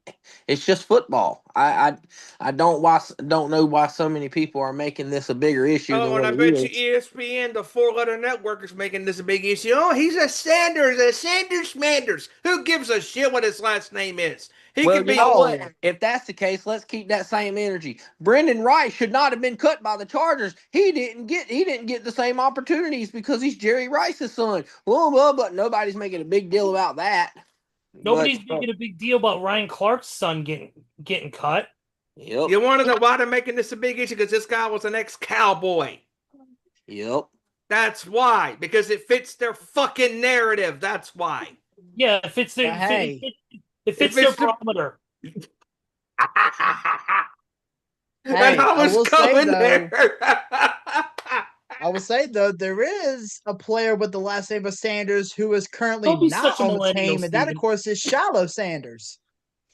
it's just football. I don't know why so many people are making this a bigger issue. And I bet you ESPN, the 4-letter network, is making this a big issue. He's a Sanders. Who gives a shit what his last name is? He could be. If that's the case, let's keep that same energy. Brendan Rice should not have been cut by the Chargers. He didn't get the same opportunities because he's Jerry Rice's son. But nobody's making a big deal about that. Nobody's making a big deal about Ryan Clark's son getting cut. Yep. You want to know why they're making this a big issue? Because this guy was an ex-cowboy. Yep. That's why. Because it fits their fucking narrative. That's why. Yeah, it fits their it fits their barometer. And I was going there. I will say though, there is a player with the last name of Sanders who is currently Don't be not such a on the millennial, team, and that of Steven. course is Shiloh Sanders.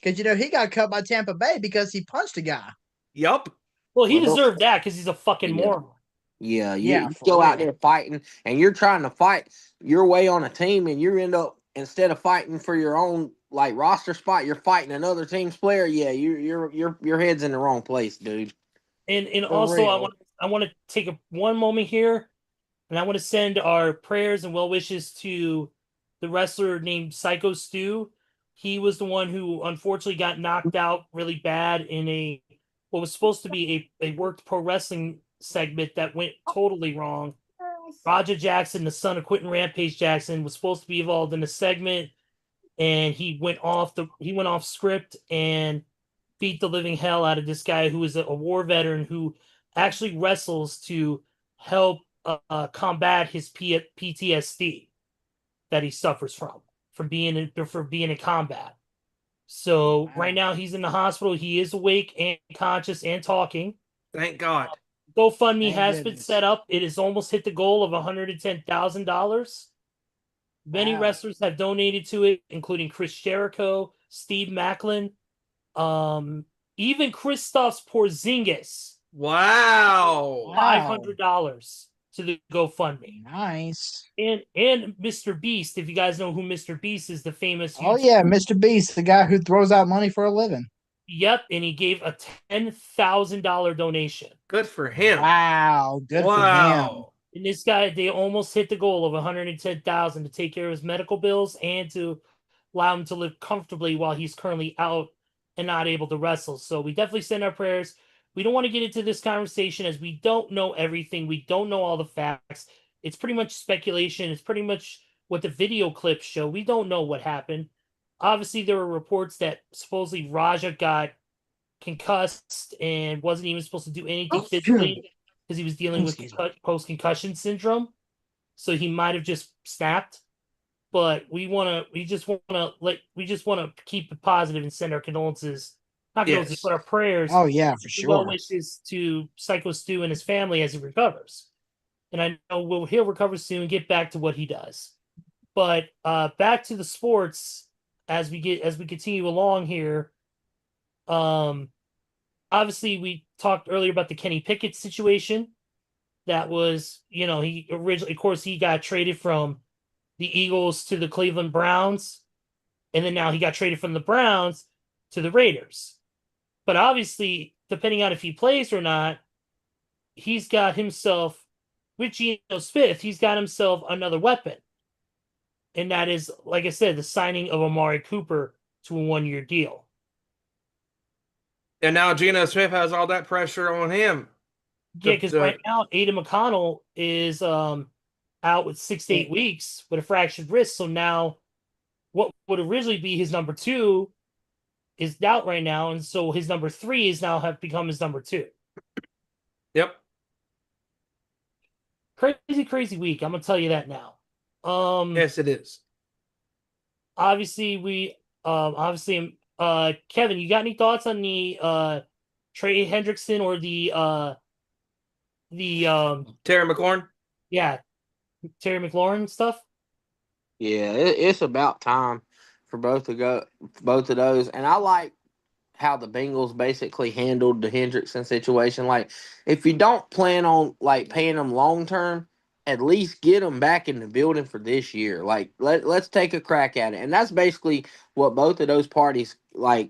Because he got cut by Tampa Bay because he punched a guy. Yup. Well, he deserved that because he's a fucking moron. Yeah, Yeah, you for go out real. there fighting, and you're trying to fight your way on a team, and you end up, instead of fighting for your own like roster spot, you're fighting another team's player. Yeah, your head's in the wrong place, dude. And For also, real. I want to take one moment here, and I want to send our prayers and well wishes to the wrestler named Psycho Stu. He was the one who unfortunately got knocked out really bad in what was supposed to be a worked pro wrestling segment that went totally wrong. Roger Jackson, the son of Quentin Rampage Jackson, was supposed to be involved in the segment, and he went off script and beat the living hell out of this guy who is a war veteran who actually wrestles to help combat his PTSD that he suffers from being in combat. So right now he's in the hospital. He is awake and conscious and talking. Thank God. GoFundMe Thank has been goodness. set up. It has almost hit the goal of $110,000. Many Wow. wrestlers have donated to it, including Chris Jericho, Steve Macklin, even Christoph Porzingis. Wow. $500 to the GoFundMe. Nice. And Mr. Beast, if you guys know who Mr. Beast is, the famous Oh yeah, Mr. Beast, the guy who throws out money for a living. Yep, and he gave a $10,000 donation. Good for him. Wow, good for him. And this guy, they almost hit the goal of $110,000 to take care of his medical bills and to allow him to live comfortably while he's currently out and not able to wrestle. So we definitely send our prayers. We don't want to get into this conversation as we don't know everything. We don't know all the facts. It's pretty much speculation. It's pretty much what the video clips show. We don't know what happened. Obviously, there were reports that supposedly Raja got concussed and wasn't even supposed to do anything physically because he was dealing with post-concussion syndrome. So he might have just snapped. But we just want to keep it positive and send our condolences, not condolences, but our prayers. Oh yeah, for sure. Well wishes to Psycho Stu and his family as he recovers. And I know he'll recover soon, get back to what he does. But back to the sports as we continue along here. Obviously we talked earlier about the Kenny Pickett situation. That was, he originally, of course, he got traded from the Eagles to the Cleveland Browns, and then now he got traded from the Browns to the Raiders. But obviously, depending on if he plays or not, he's got himself, with Geno Smith, he's got himself another weapon. And that is, like I said, the signing of Amari Cooper to a 1-year deal. And now Geno Smith has all that pressure on him. Yeah, because right now, Aiden McConnell is out with 6 to 8 weeks with a fractured wrist. So now what would originally be his number 2 is out right now. And so his number 3 is now have become his number 2. Yep. Crazy week. I'm going to tell you that now. Yes, it is. Obviously, Kevin, you got any thoughts on the Trey Hendrickson or the Terry McLaurin? Yeah, Terry McLaurin stuff? Yeah, it's about time for both of those. And I like how the Bengals basically handled the Hendrickson situation. Like, if you don't plan on paying them long term, at least get them back in the building for this year. Like, let's take a crack at it. And that's basically what both of those parties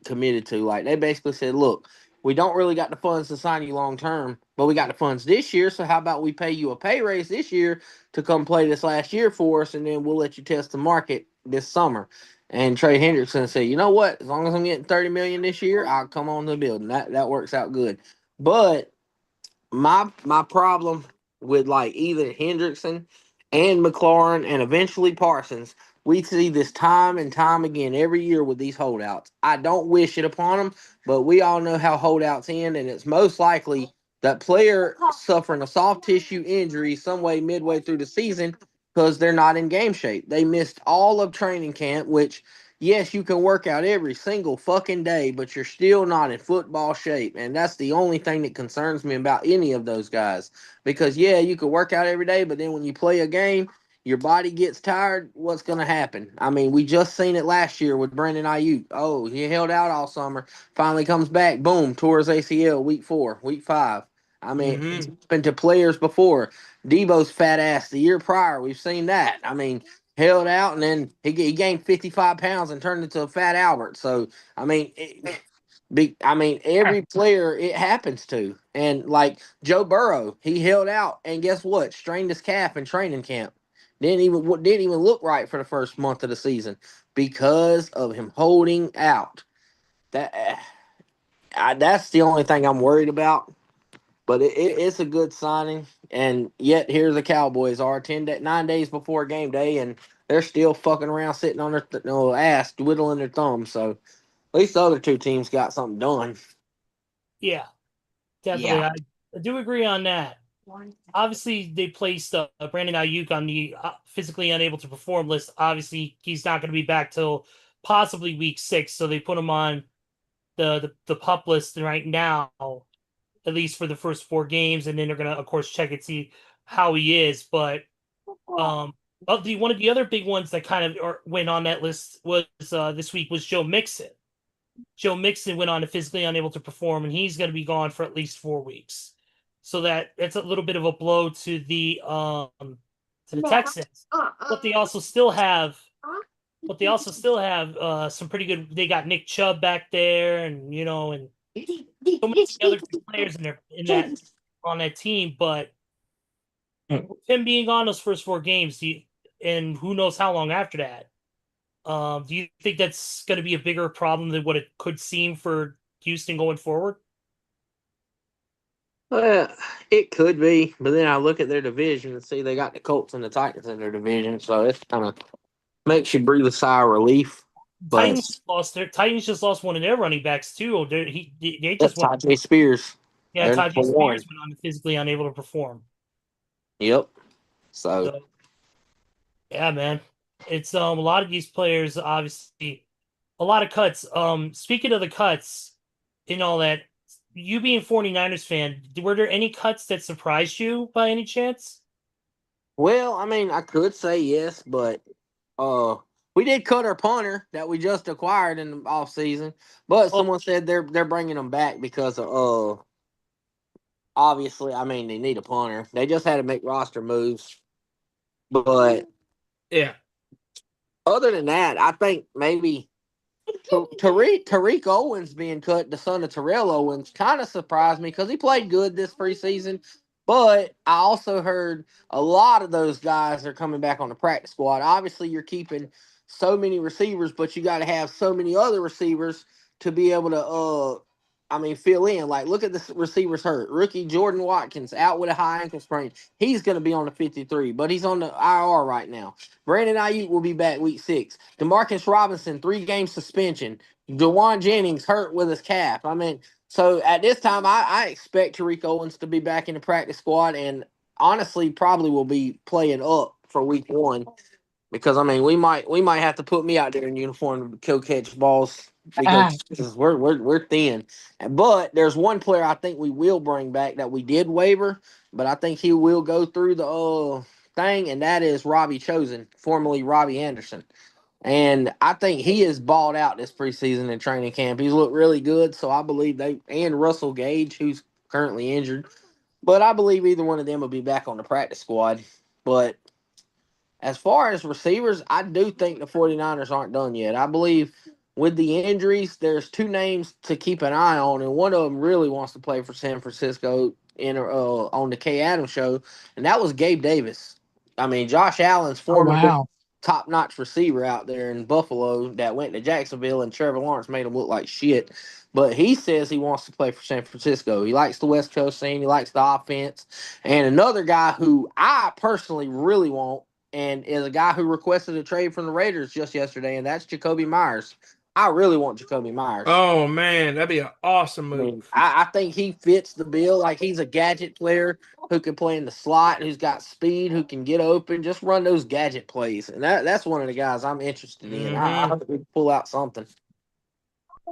committed to. Like, they basically said, look, we don't really got the funds to sign you long term, but we got the funds this year. So how about we pay you a pay raise this year to come play this last year for us, and then we'll let you test the market this summer. And Trey Hendrickson said, you know what? As long as I'm getting $30 million this year, I'll come on to the building. That works out good. But my problem with either Hendrickson and McLaurin and eventually Parsons. We see this time and time again every year with these holdouts. I don't wish it upon them, but we all know how holdouts end, and it's most likely that player suffering a soft tissue injury some way midway through the season because they're not in game shape. They missed all of training camp, which, yes, you can work out every single fucking day, but you're still not in football shape. And that's the only thing that concerns me about any of those guys. Because, yeah, you could work out every day, but then when you play a game, your body gets tired. What's going to happen? I mean, we just seen it last year with Brandon Ayuk. Oh, he held out all summer, finally comes back, boom, tore his ACL week 4, week 5. I mean, it's happened to players before. Debo's fat ass the year prior. We've seen that. I mean, held out and then he gained 55 pounds and turned into a fat Albert. So, I mean, every player it happens to. And like Joe Burrow, he held out and guess what? Strained his calf in training camp. Didn't even look right for the first month of the season because of him holding out. That's the only thing I'm worried about. But it's a good signing, and yet here the Cowboys are 9 days before game day, and they're still fucking around sitting on their ass, twiddling their thumbs. So at least the other two teams got something done. Yeah, definitely. Yeah. I do agree on that. Obviously, they placed Brandon Ayuk on the physically unable to perform list. Obviously, he's not going to be back till possibly week 6, so they put him on the pup list right now, at least for the first 4 games, and then they're going to, of course, check and see how he is. But one of the other big ones that kind of went on that list was this week was Joe Mixon. Joe Mixon went on to physically unable to perform, and he's going to be gone for at least 4 weeks. So that's a little bit of a blow to the Texans. But they also still have some pretty good. They got Nick Chubb back there, and and so many other players on that team. But him being gone those first 4 games, and who knows how long after that. Do you think that's going to be a bigger problem than what it could seem for Houston going forward? It could be, but then I look at their division and see they got the Colts and the Titans in their division, so it kind of makes you breathe a sigh of relief. But Titans just lost one of their running backs too. They just went. Tajay Spears. Yeah, Tajay Spears went on physically unable to perform. Yep. So yeah, man, it's a lot of these players. Obviously, a lot of cuts. Speaking of the cuts and all that, you being 49ers fan, were there any cuts that surprised you by any chance? Well, I mean, I could say yes, but we did cut our punter that we just acquired in the offseason, but someone said they're bringing him back because of obviously, I mean, they need a punter. They just had to make roster moves. But Yeah. other than that, I think maybe Tariq Owens being cut, the son of Terrell Owens, kind of surprised me because he played good this preseason. But I also heard a lot of those guys are coming back on the practice squad. Obviously, you're keeping so many receivers, but you got to have so many other receivers to be able to, fill in. Like, look at the receivers hurt. Rookie Jordan Watkins out with a high ankle sprain. He's going to be on the 53, but he's on the IR right now. Brandon Ayuk will be back week 6. DeMarcus Robinson, 3-game suspension. DeJuan Jennings hurt with his calf. So at this time, I expect Tariq Owens to be back in the practice squad, and honestly, probably will be playing up for week 1 because we might have to put me out there in uniform to go catch balls because we're thin. But there's one player I think we will bring back that we did waiver, but I think he will go through the thing, and that is Robbie Chosen, formerly Robbie Anderson. And I think he is balled out this preseason in training camp. He's looked really good, so I believe and Russell Gage, who's currently injured. But I believe either one of them will be back on the practice squad. But as far as receivers, I do think the 49ers aren't done yet. I believe with the injuries, there's 2 names to keep an eye on, and one of them really wants to play for San Francisco on the Kay Adams show, and that was Gabe Davis. Josh Allen's former top-notch receiver out there in Buffalo that went to Jacksonville, and Trevor Lawrence made him look like shit. But he says he wants to play for San Francisco. He likes the West Coast scene. He likes the offense. And another guy who I personally really want, and is a guy who requested a trade from the Raiders just yesterday, and that's Jacoby Myers. I really want Jacoby Myers. Oh man, that'd be an awesome move. I think he fits the bill. Like, he's a gadget player who can play in the slot, who's got speed, who can get open, just run those gadget plays. And that's one of the guys I'm interested in. I hope we pull out something.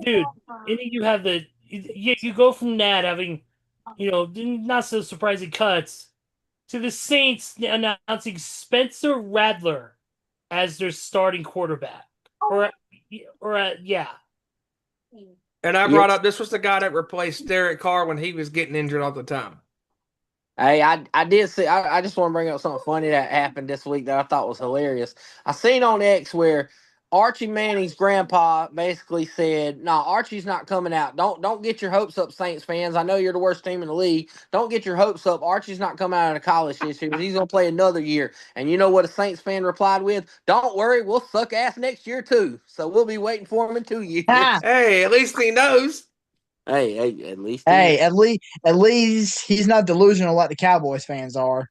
Dude, and then you have you go from that having, not so surprising cuts to the Saints announcing Spencer Rattler as their starting quarterback. Yeah. And I brought up, this was the guy that replaced Derek Carr when he was getting injured all the time. Hey, I did see. I just want to bring up something funny that happened this week that I thought was hilarious. I seen on X where Archie Manning's grandpa basically said, "No, Archie's not coming out. Don't get your hopes up, Saints fans. I know you're the worst team in the league. Don't get your hopes up. Archie's not coming out of college this year. He's gonna play another year." And you know what a Saints fan replied with? "Don't worry, we'll suck ass next year too. So we'll be waiting for him in 2 years." Hey, at least he knows. Hey, at least. At least he's not delusional like the Cowboys fans are.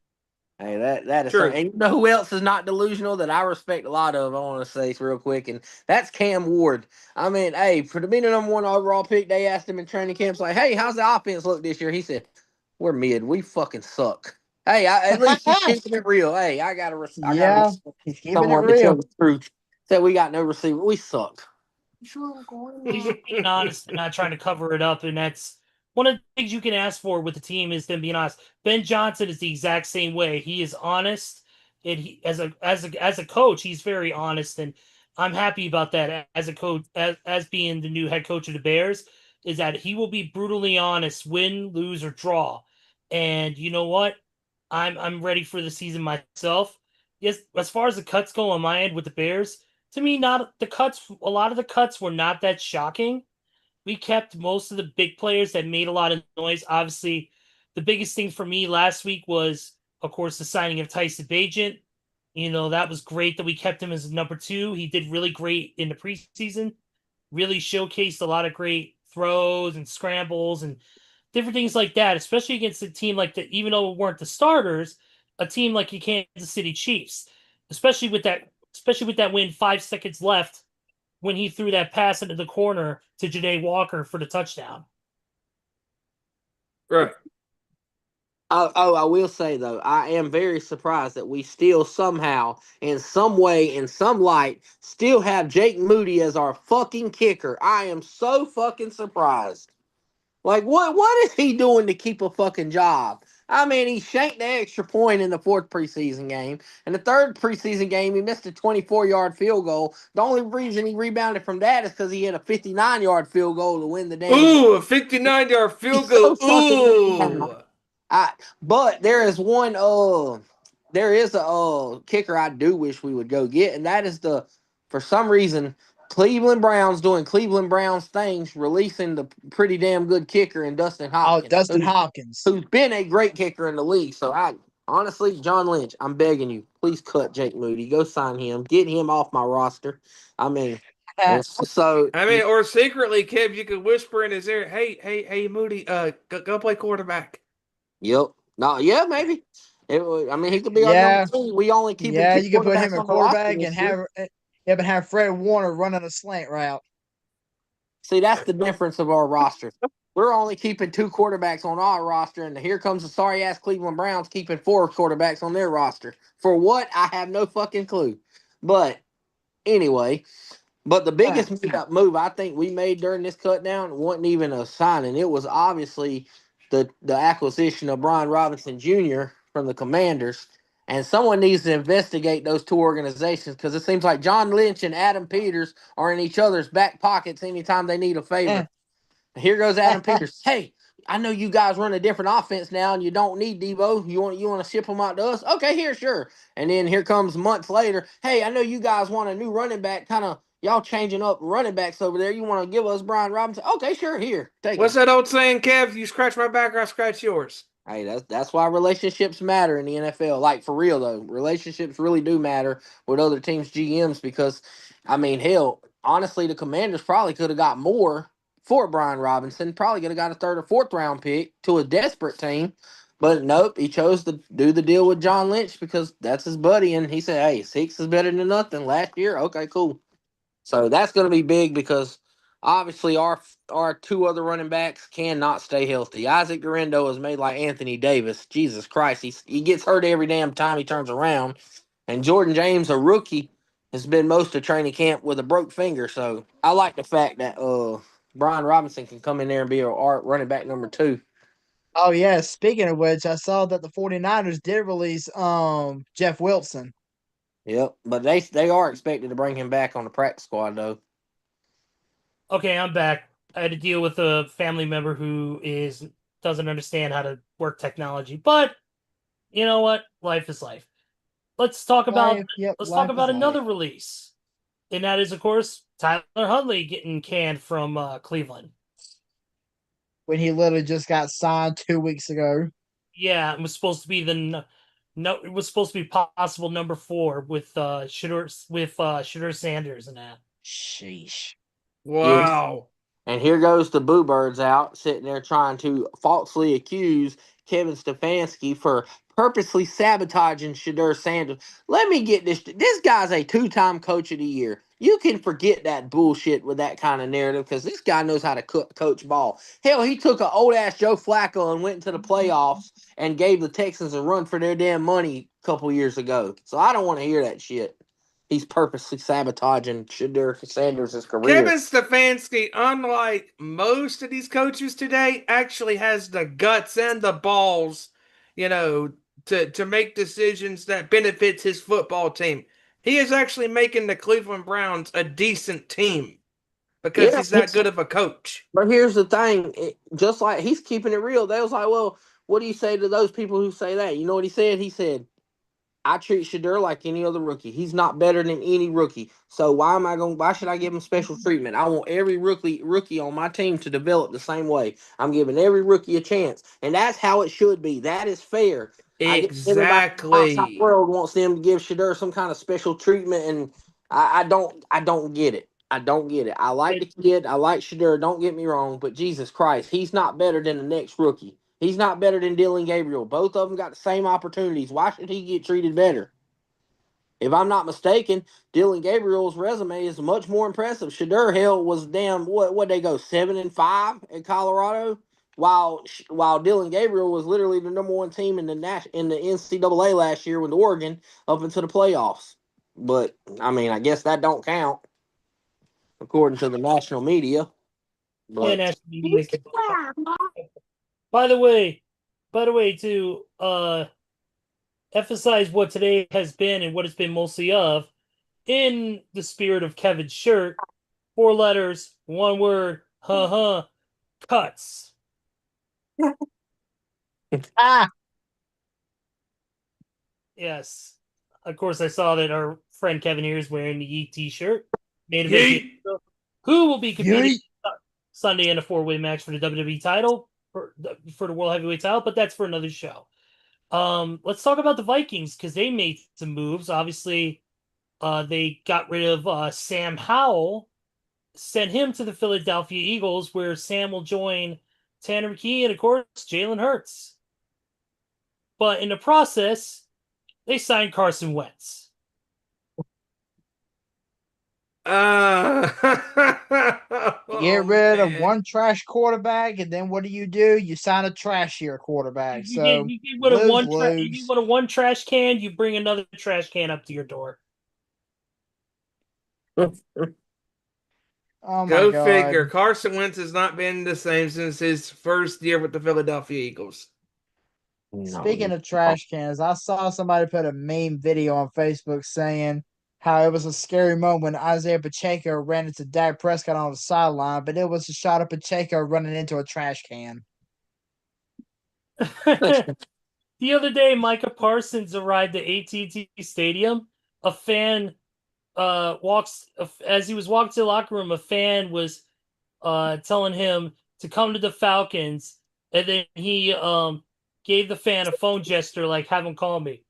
Hey, that is True. And you know who else is not delusional that I respect a lot of? I want to say real quick, and that's Cam Ward. I mean, hey, for the being the number 1 overall pick, they asked him in training camps, like, "Hey, how's the offense look this year?" He said, "We're mid. We fucking suck." Hey, at least he's keeping it real. Hey, I gotta respect He's keeping someone it to tell real. the truth. Said we got no receiver. We suck. He's being honest and not trying to cover it up, and that's one of the things you can ask for with the team is them being honest. Ben Johnson is the exact same way. He is honest, and he as a coach, he's very honest, and I'm happy about that as a coach, as being the new head coach of the Bears, is that he will be brutally honest, win, lose, or draw. And you know what? I'm ready for the season myself. Yes, as far as the cuts go on my end with the Bears, to me, not the cuts. A lot of the cuts were not that shocking. We kept most of the big players that made a lot of noise. Obviously, the biggest thing for me last week was, of course, the signing of Tyson Bagent. That was great that we kept him as number 2. He did really great in the preseason. Really showcased a lot of great throws and scrambles and different things like that, especially against a team like even though it weren't the starters, a team like the Kansas City Chiefs, especially with that win 5 seconds left when he threw that pass into the corner to Janae Walker for the touchdown. Right. Oh, I will say, though, I am very surprised that we still somehow, in some way, in some light, still have Jake Moody as our fucking kicker. I am so fucking surprised. Like, what is he doing to keep a fucking job? I mean, he shanked the extra point in the 4th preseason game. In the 3rd preseason game, he missed a 24-yard field goal. The only reason he rebounded from that is because he had a 59-yard field goal to win the damn game. Ooh, a 59-yard field goal. Ooh. But there is a kicker I do wish we would go get, and that is for some reason, Cleveland Browns doing Cleveland Browns things, releasing the pretty damn good kicker in Dustin Hopkins. Oh, Dustin Hopkins. Who's been a great kicker in the league. So honestly, John Lynch, I'm begging you, please cut Jake Moody. Go sign him. Get him off my roster. I mean, or secretly, Kev, you could whisper in his ear, hey, Moody, go play quarterback. Yep. No, yeah, maybe. He could be our number 2. We only keep you could put him in quarterback and have Fred Warner running a slant route. See, that's the difference of our roster. We're only keeping 2 quarterbacks on our roster, and here comes the sorry-ass Cleveland Browns keeping 4 quarterbacks on their roster. For what? I have no fucking clue. But anyway, the biggest move I think we made during this cut down wasn't even a signing. It was obviously the acquisition of Brian Robinson Jr. from the Commanders. And someone needs to investigate those 2 organizations, because it seems like John Lynch and Adam Peters are in each other's back pockets anytime they need a favor. Here goes Adam Peters. Hey, I know you guys run a different offense now and you don't need Debo. You want to ship them out to us? Okay, here, sure. And then here comes months later. Hey, I know you guys want a new running back, kind of y'all changing up running backs over there. You want to give us Brian Robinson? Okay, sure, here. Take What's it. that old saying, Kev? You scratch my back or I scratch yours. Hey, that's why relationships matter in the NFL. Like for real though, relationships really do matter with other teams' GMs because, I mean, hell, honestly, the Commanders probably could have got more for Brian Robinson. Probably could have got a third or fourth round pick to a desperate team, but nope, he chose to do the deal with John Lynch because that's his buddy, and he said, "Hey, 6 is better than nothing." Last year, okay, cool. So that's going to be big because obviously our two other running backs cannot stay healthy. Isaac Garendo is made like Anthony Davis. Jesus Christ, he gets hurt every damn time he turns around. And Jordan James, a rookie, has been most of training camp with a broke finger. So I like the fact that Brian Robinson can come in there and be our running back number 2. Oh yeah, speaking of which, I saw that the 49ers did release Jeff Wilson. Yep, but they are expected to bring him back on the practice squad though. Okay, I'm back. I had to deal with a family member who doesn't understand how to work technology, but you know what? Life is life. Let's talk about Life is life. another release, and that is, of course, Tyler Huntley getting canned from Cleveland. When he literally just got signed 2 weeks ago. Yeah, it was supposed to be it was supposed to be possible number 4 with Shedeur Sanders and that. Sheesh. Wow. And here goes the Boo Birds out, sitting there trying to falsely accuse Kevin Stefanski for purposely sabotaging Shedeur Sanders. Let me get this. This guy's a 2-time coach of the year. You can forget that bullshit with that kind of narrative because this guy knows how to coach ball. Hell, he took an old-ass Joe Flacco and went into the playoffs and gave the Texans a run for their damn money a couple years ago. So I don't want to hear that shit. He's purposely sabotaging Shedeur Sanders' career. Kevin Stefanski, unlike most of these coaches today, actually has the guts and the balls, to make decisions that benefits his football team. He is actually making the Cleveland Browns a decent team because he's that good of a coach. But here's the thing, just like he's keeping it real. They was like, well, what do you say to those people who say that? You know what he said? He said, I treat Shedeur like any other rookie. He's not better than any rookie. So why should I give him special treatment? I want every rookie on my team to develop the same way. I'm giving every rookie a chance. And that's how it should be. That is fair. Exactly. Outside world wants them to give Shedeur some kind of special treatment, and I don't get it. I don't get it. I like the kid. I like Shedeur. Don't get me wrong, but Jesus Christ, he's not better than the next rookie. He's not better than Dylan Gabriel. Both of them got the same opportunities. Why should he get treated better? If I'm not mistaken, Dylan Gabriel's resume is much more impressive. Shedeur, hell, was damn what they go 7-5 in Colorado, while Dylan Gabriel was literally the number 1 team in the NCAA last year with Oregon up into the playoffs. But I mean, I guess that don't count according to the national media. But Yeah, national media. By the way, to emphasize what today has been and what it's been mostly of, in the spirit of Kevin's shirt, 4 letters, 1 word, cuts. Yes. Of course, I saw that our friend Kevin here is wearing the Yeet t-shirt. Who will be competing Sunday in a 4-way match for the WWE title, for the World Heavyweight title, but that's for another show. Let's talk about the Vikings because they made some moves. Obviously, they got rid of Sam Howell, sent him to the Philadelphia Eagles, where Sam will join Tanner McKee and, of course, Jalen Hurts. But in the process, they signed Carson Wentz. Get rid of one trash quarterback, and then what do? You sign a trashier quarterback. You get rid of one trash can, you bring another trash can up to your door. Oh my Go God. figure. Carson Wentz has not been the same since his first year with the Philadelphia Eagles. Speaking of trash cans, I saw somebody put a meme video on Facebook saying how it was a scary moment when Isaiah Pacheco ran into Dak Prescott on the sideline, but it was a shot of Pacheco running into a trash can. The other day, Micah Parsons arrived at AT&T Stadium. A fan as he was walking to the locker room, a fan was telling him to come to the Falcons, and then he gave the fan a phone gesture like, have him call me.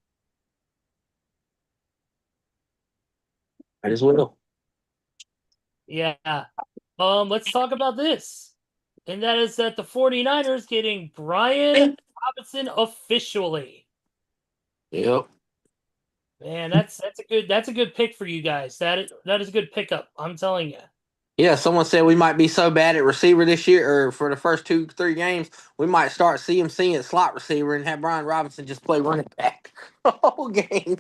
I just will. Yeah. Let's talk about this. And that is that the 49ers getting Brian Robinson officially. Yep. Man, that's a good pick for you guys. That is a good pickup. I'm telling you. Yeah, someone said we might be so bad at receiver this year, or for the first 2-3 games, we might start CMC at slot receiver and have Brian Robinson just play running back the whole game.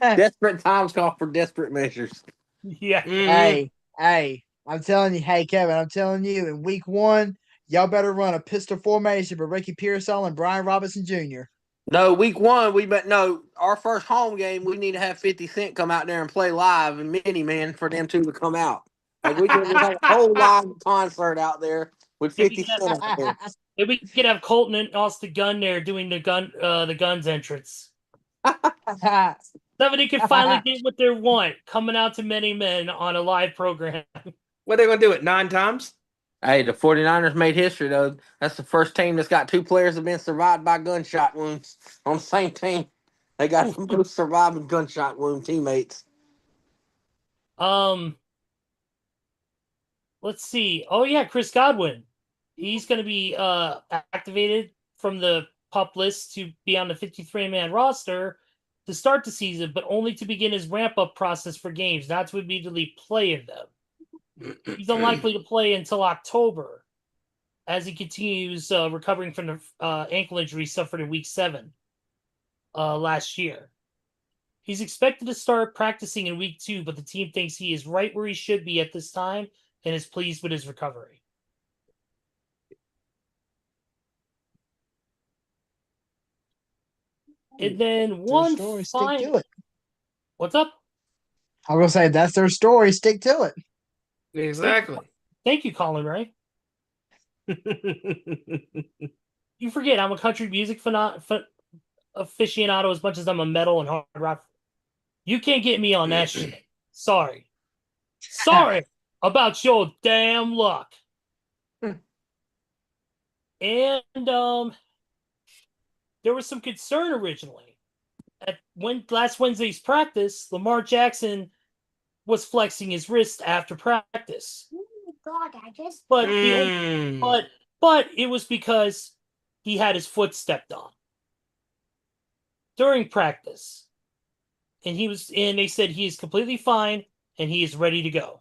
Desperate times call for desperate measures. Yeah. Mhm. Hey, I'm telling you, hey Kevin, I'm telling you, in week 1, y'all better run a pistol formation for Ricky Pearsall and Brian Robinson Jr. No, week 1, our first home game, we need to have 50 Cent come out there and play live and mini man for them two to come out. Like we could have a whole live concert out there with If we 50 could Cent out there. If we could have Colton and Austin Gunn there doing the guns entrance. Somebody could finally get what they want, coming out to many men on a live program. What are they gonna do it 9 times? Hey, the 49ers made history, though. That's the first team that's got 2 players that have been survived by gunshot wounds on the same team. They got the most surviving gunshot wound teammates. Let's see. Oh yeah, Chris Godwin. He's going to be activated from the PUP list to be on the 53-man roster to start the season, but only to begin his ramp-up process for games, not to immediately play in them. He's unlikely to play until October as he continues recovering from the ankle injury suffered in Week 7 last year. He's expected to start practicing in Week 2, but the team thinks he is right where he should be at this time and is pleased with his recovery. And then one story, fine... stick to it. What's up? I'm gonna say that's their story. Stick to it. Exactly. Thank you, Colin Ray. You forget I'm a country music aficionado as much as I'm a metal and hard rock. You can't get me on that shit. Sorry about your damn luck. And there was some concern originally. At last Wednesday's practice, Lamar Jackson was flexing his wrist after practice. But it was because he had his foot stepped on during practice. And they said he is completely fine and he is ready to go.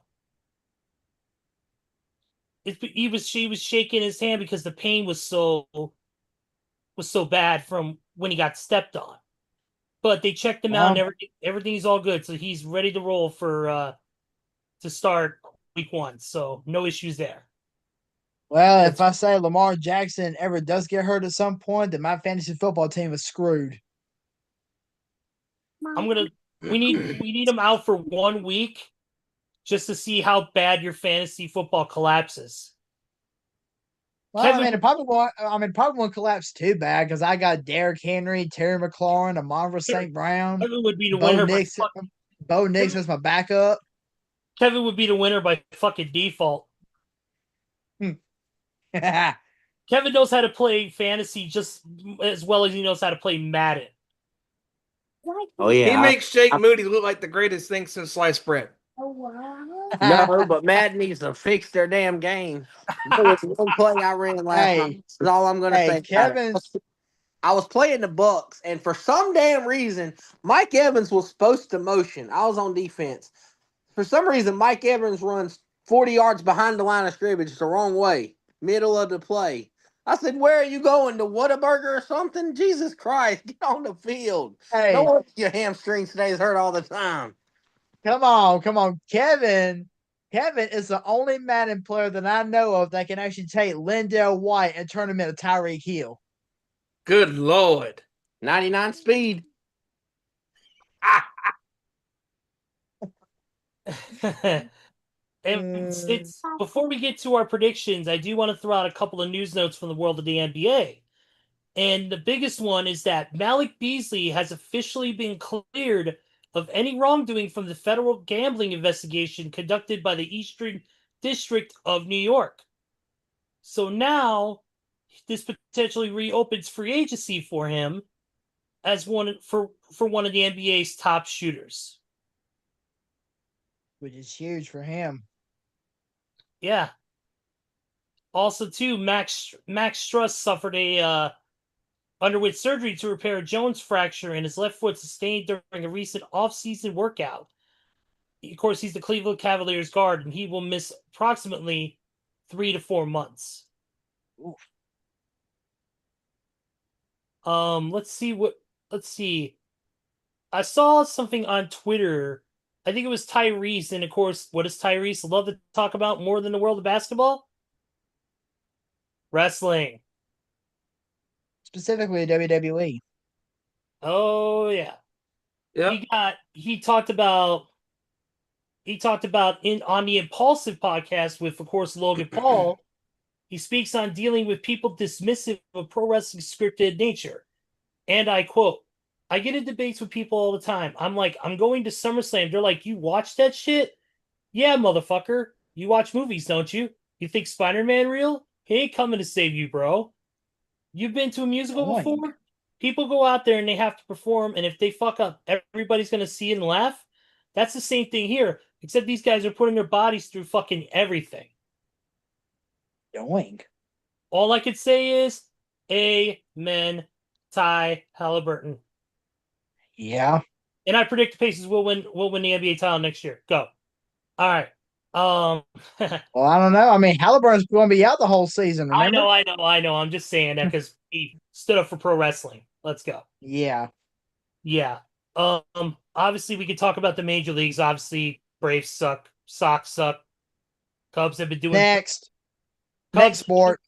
She was shaking his hand because the pain was so bad from when he got stepped on. But they checked him out and everything's all good. So he's ready to roll for to start week 1. So no issues there. Well, if I say Lamar Jackson ever does get hurt at some point, then my fantasy football team is screwed. We need him out for 1 week just to see how bad your fantasy football collapses. Well, it probably won't collapse too bad because I got Derrick Henry, Terry McLaurin, Amon St. Brown. Kevin would be the Bo winner. Bo Nix as my backup. Kevin would be the winner by fucking default. Kevin knows how to play fantasy just as well as he knows how to play Madden. Oh yeah, he makes Jake Moody look like the greatest thing since sliced bread. No, but Madden needs to fix their damn game. There was one play I ran last night. That's all I'm gonna say. Kevin, I was playing the Bucks, and for some damn reason, Mike Evans was supposed to motion. I was on defense. For some reason, Mike Evans runs 40 yards behind the line of scrimmage the wrong way, middle of the play. I said, "Where are you going? To Whataburger or something? Jesus Christ, get on the field. Hey, no wonder your hamstring stays hurt all the time." Come on. Kevin is the only Madden player that I know of that can actually take Lindell White and turn him into Tyreek Hill. Good Lord. 99 speed. It's before we get to our predictions, I do want to throw out a couple of news notes from the world of the NBA. And the biggest one is that Malik Beasley has officially been cleared of any wrongdoing from the federal gambling investigation conducted by the Eastern District of New York. So now this potentially reopens free agency for him as one of the NBA's top shooters. Which is huge for him. Yeah. Also, too, Max Struss suffered a underwent surgery to repair a Jones fracture in his left foot sustained during a recent off-season workout. Of course, he's the Cleveland Cavaliers guard, and he will miss approximately 3 to 4 months. Oof. Let's see. I saw something on Twitter. I think it was Tyrese, and of course, what does Tyrese love to talk about more than the world of basketball? Wrestling. Specifically WWE. Oh yeah. Yep. He talked about on the Impulsive podcast with, of course, Logan Paul. He speaks on dealing with people dismissive of pro wrestling scripted nature. And I quote, I get in debates with people all the time. I'm like, I'm going to SummerSlam. They're like, you watch that shit? Yeah, motherfucker. You watch movies, don't you? You think Spider-Man real? He ain't coming to save you, bro. You've been to a musical Doink. before? People go out there and they have to perform, and if they fuck up, everybody's going to see it and laugh. That's the same thing here, except these guys are putting their bodies through fucking everything. Doink. All I could say is, amen, Ty Halliburton. Yeah. And I predict the Pacers will win the NBA title next year. Go. All right. Well, I don't know. I mean, Halliburton's going to be out the whole season, remember? I know. I'm just saying that because he stood up for pro wrestling. Let's go. Yeah. Yeah. Obviously, we could talk about the major leagues. Obviously, Braves suck. Sox suck. Cubs have been doing Next sport.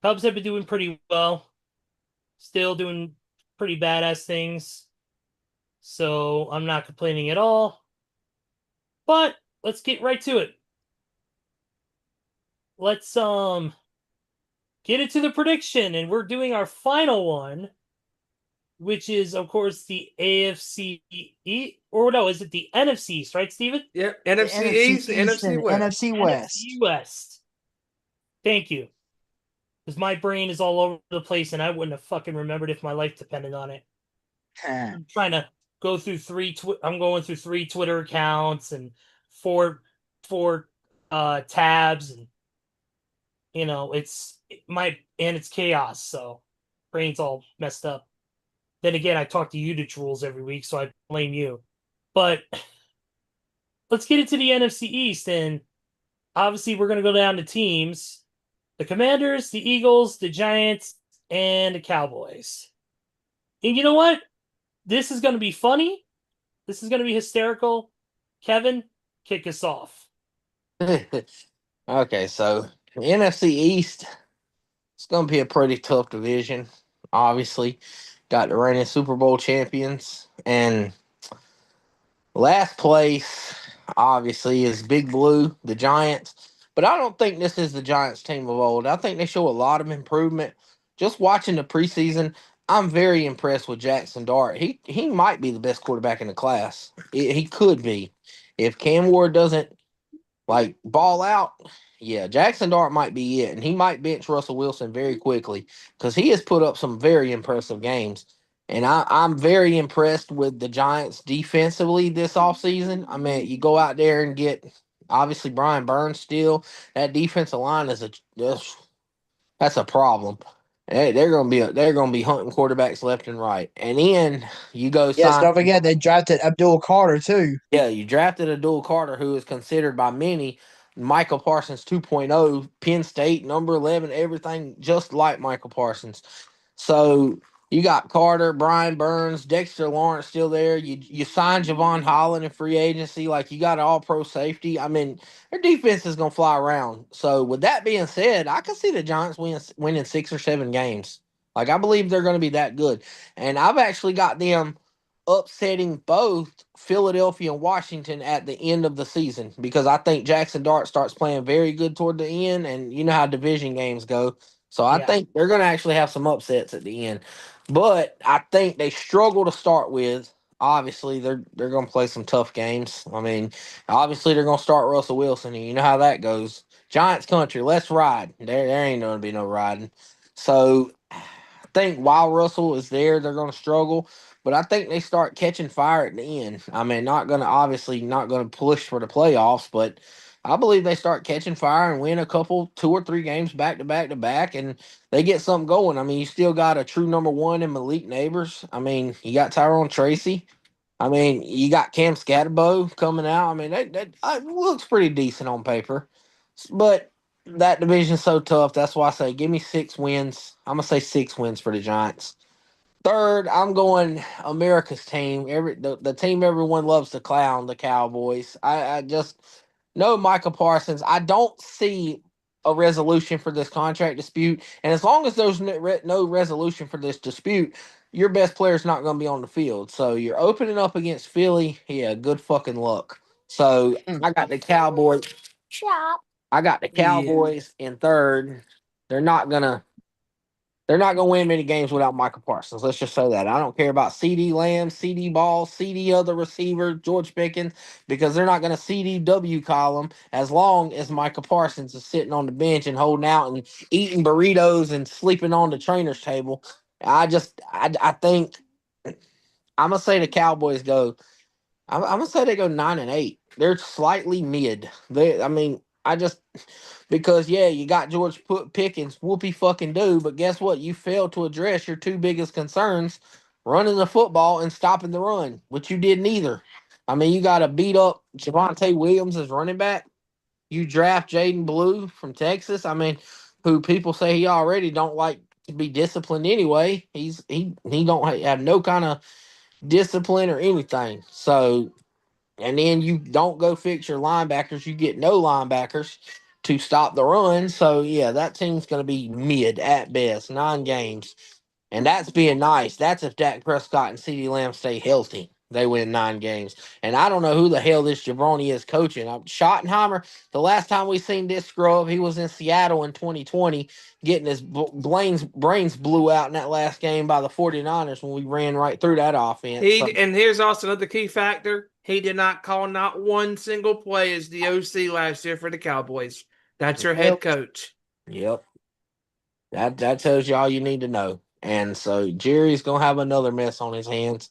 Cubs have been doing pretty well. Still doing pretty badass things. So I'm not complaining at all. But let's get right to it. Let's get into the prediction, and we're doing our final one, which is, of course, the AFC East, or no, is it the NFC East, right, Steven? Yep. The NFC East, NFC and West. NFC West. NFC West. Thank you. Because my brain is all over the place, and I wouldn't have fucking remembered if my life depended on it. I'm trying to go through I'm going through 3 Twitter accounts and 4 tabs, and it's chaos, so brain's all messed up. Then again, I talk to you to trolls every week, so I blame you. But let's get into the NFC East, and obviously we're going to go down to teams: the Commanders, the Eagles, the Giants, and the Cowboys. And you know what? This is going to be funny. This is going to be hysterical. Kevin, kick us off. Okay, so the NFC East, it's going to be a pretty tough division. Obviously, got the reigning Super Bowl champions, and last place, obviously, is Big Blue, the Giants. But I don't think this is the Giants team of old. I think they show a lot of improvement. Just watching the preseason, I'm very impressed with Jackson Dart. He might be the best quarterback in the class. He could be. If Cam Ward doesn't ball out, yeah, Jackson Dart might be it. And he might bench Russell Wilson very quickly because he has put up some very impressive games. And I'm very impressed with the Giants defensively this offseason. I mean, you go out there and get, obviously, Brian Burns still. That defensive line is that's a problem. They're gonna be hunting quarterbacks left and right. And then you go Yes, sign. don't forget they drafted Abdul Carter too. Yeah, you drafted Abdul Carter, who is considered by many Michael Parsons 2.0, Penn State, number 11, everything just like Michael Parsons. So you got Carter, Brian Burns, Dexter Lawrence still there. You signed Javon Holland in free agency. You got an all-pro safety. I mean, their defense is going to fly around. So with that being said, I can see the Giants winning 6 or 7 games. I believe they're going to be that good. And I've actually got them upsetting both Philadelphia and Washington at the end of the season because I think Jackson Dart starts playing very good toward the end, and you know how division games go. So I think they're going to actually have some upsets at the end. But I think they struggle to start with. Obviously, they're going to play some tough games. I mean, obviously, they're going to start Russell Wilson, and you know how that goes. Giants country, let's ride. There ain't going to be no riding. So I think while Russell is there, they're going to struggle. But I think they start catching fire at the end. I mean, not going to push for the playoffs, but I believe they start catching fire and win a couple, 2 or 3 games back to back to back, and they get something going. I mean, you still got a true number one in Malik Neighbors. I mean, you got Tyrone Tracy. I mean, you got Cam Scatterbo coming out. I mean, that looks pretty decent on paper, but that division's so tough. That's why I say give me 6 wins. I'm gonna say 6 wins for the Giants. Third, I'm going America's team. The team everyone loves to clown, the Cowboys. I just know Michael Parsons. I don't see a resolution for this contract dispute, and as long as there's no resolution for this dispute, your best player's not going to be on the field. So you're opening up against Philly. Yeah, good fucking luck. So I got the Cowboys. I got the Cowboys in third. They're not gonna win many games without Michael Parsons. Let's just say that. I don't care about CD Lamb, CD Ball, CD other receiver, George Pickens, because they're not going to CDW column as long as Michael Parsons is sitting on the bench and holding out and eating burritos and sleeping on the trainer's table. I think I'm gonna say the Cowboys go. I'm gonna say they go 9-8. They're slightly mid. I mean, because yeah, you got George Pickens, whoopee fucking do, but guess what? You failed to address your 2 biggest concerns: running the football and stopping the run, which you did neither. I mean, you got to beat up Javonte Williams as running back. You draft Jaden Blue from Texas. I mean, who people say he already don't like to be disciplined anyway. He don't have no kind of discipline or anything. So, and then you don't go fix your linebackers. You get no linebackers to stop the run. So, yeah, that team's going to be mid at best, 9 games. And that's being nice. That's if Dak Prescott and CeeDee Lamb stay healthy. They win 9 games. And I don't know who the hell this jabroni is coaching. Schottenheimer, the last time we seen this scrub, he was in Seattle in 2020 getting his brains blew out in that last game by the 49ers when we ran right through that offense. And here's also another key factor. He did not call not one single play as the OC last year for the Cowboys. That's your head coach. Yep. That tells you all you need to know. And so Jerry's gonna have another mess on his hands.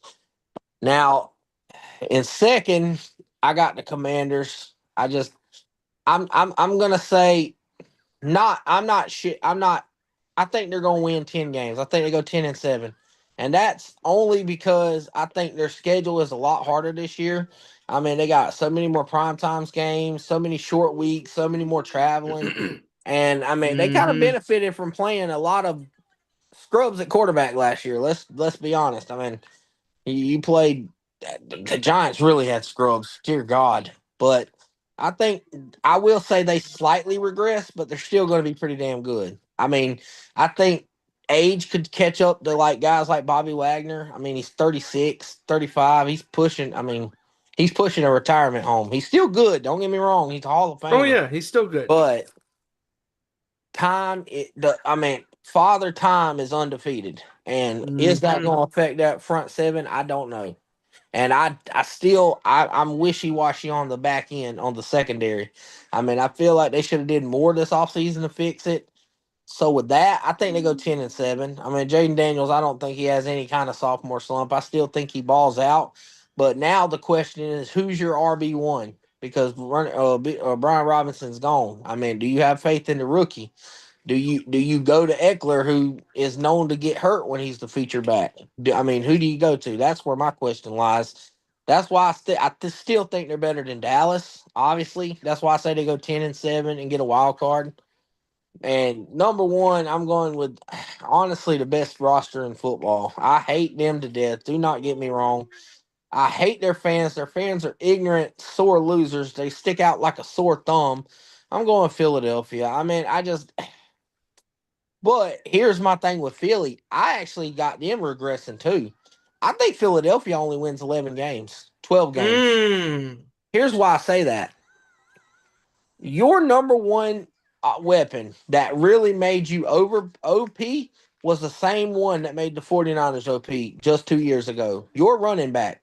Now, in second, I got the Commanders. I'm gonna say I think they're gonna win 10 games. I think they go 10-7. And that's only because I think their schedule is a lot harder this year. I mean, they got so many more primetime games, so many short weeks, so many more traveling. And I mean, they kind of benefited from playing a lot of scrubs at quarterback last year. Let's be honest. I mean, you played the Giants really had scrubs, dear God. But I think I will say they slightly regress, but they're still going to be pretty damn good. I mean, I think age could catch up to like guys like Bobby Wagner. I mean, he's 36, 35. He's pushing a retirement home. He's still good. Don't get me wrong. He's a Hall of Famer. Oh yeah, he's still good. But Father Time is undefeated. And is that going to affect that front seven? I don't know. And I'm wishy-washy on the back end, on the secondary. I mean, I feel like they should have did more this offseason to fix it. So with that, I think they go 10-7. I mean, Jaden Daniels, I don't think he has any kind of sophomore slump. I still think he balls out. But now the question is, who's your RB1? Because Brian Robinson's gone. I mean, do you have faith in the rookie? Do you go to Eckler, who is known to get hurt when he's the feature back? Who do you go to? That's where my question lies. That's why I still think they're better than Dallas. Obviously, that's why I say they go 10-7 and get a wild card. And number one, I'm going with honestly the best roster in football. I hate them to death. Do not get me wrong. I hate their fans. Their fans are ignorant, sore losers. They stick out like a sore thumb. I'm going Philadelphia. I mean, but here's my thing with Philly. I actually got them regressing too. I think Philadelphia only wins 11 games, 12 games. Here's why I say that. Your number one weapon that really made you over OP was the same one that made the 49ers OP just 2 years ago. Your running back.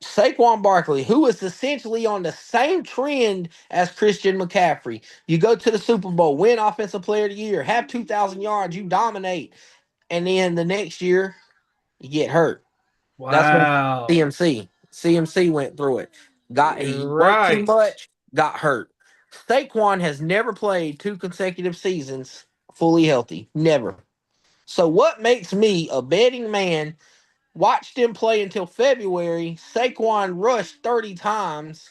Saquon Barkley, who is essentially on the same trend as Christian McCaffrey. You go to the Super Bowl, win Offensive Player of the Year, have 2,000 yards, you dominate, and then the next year you get hurt. That's what Wow. CMC went through it. He worked too Right. much, got hurt. Saquon has never played 2 consecutive seasons fully healthy. Never. So what makes me a betting man? Watched him play until February. Saquon rushed 30 times.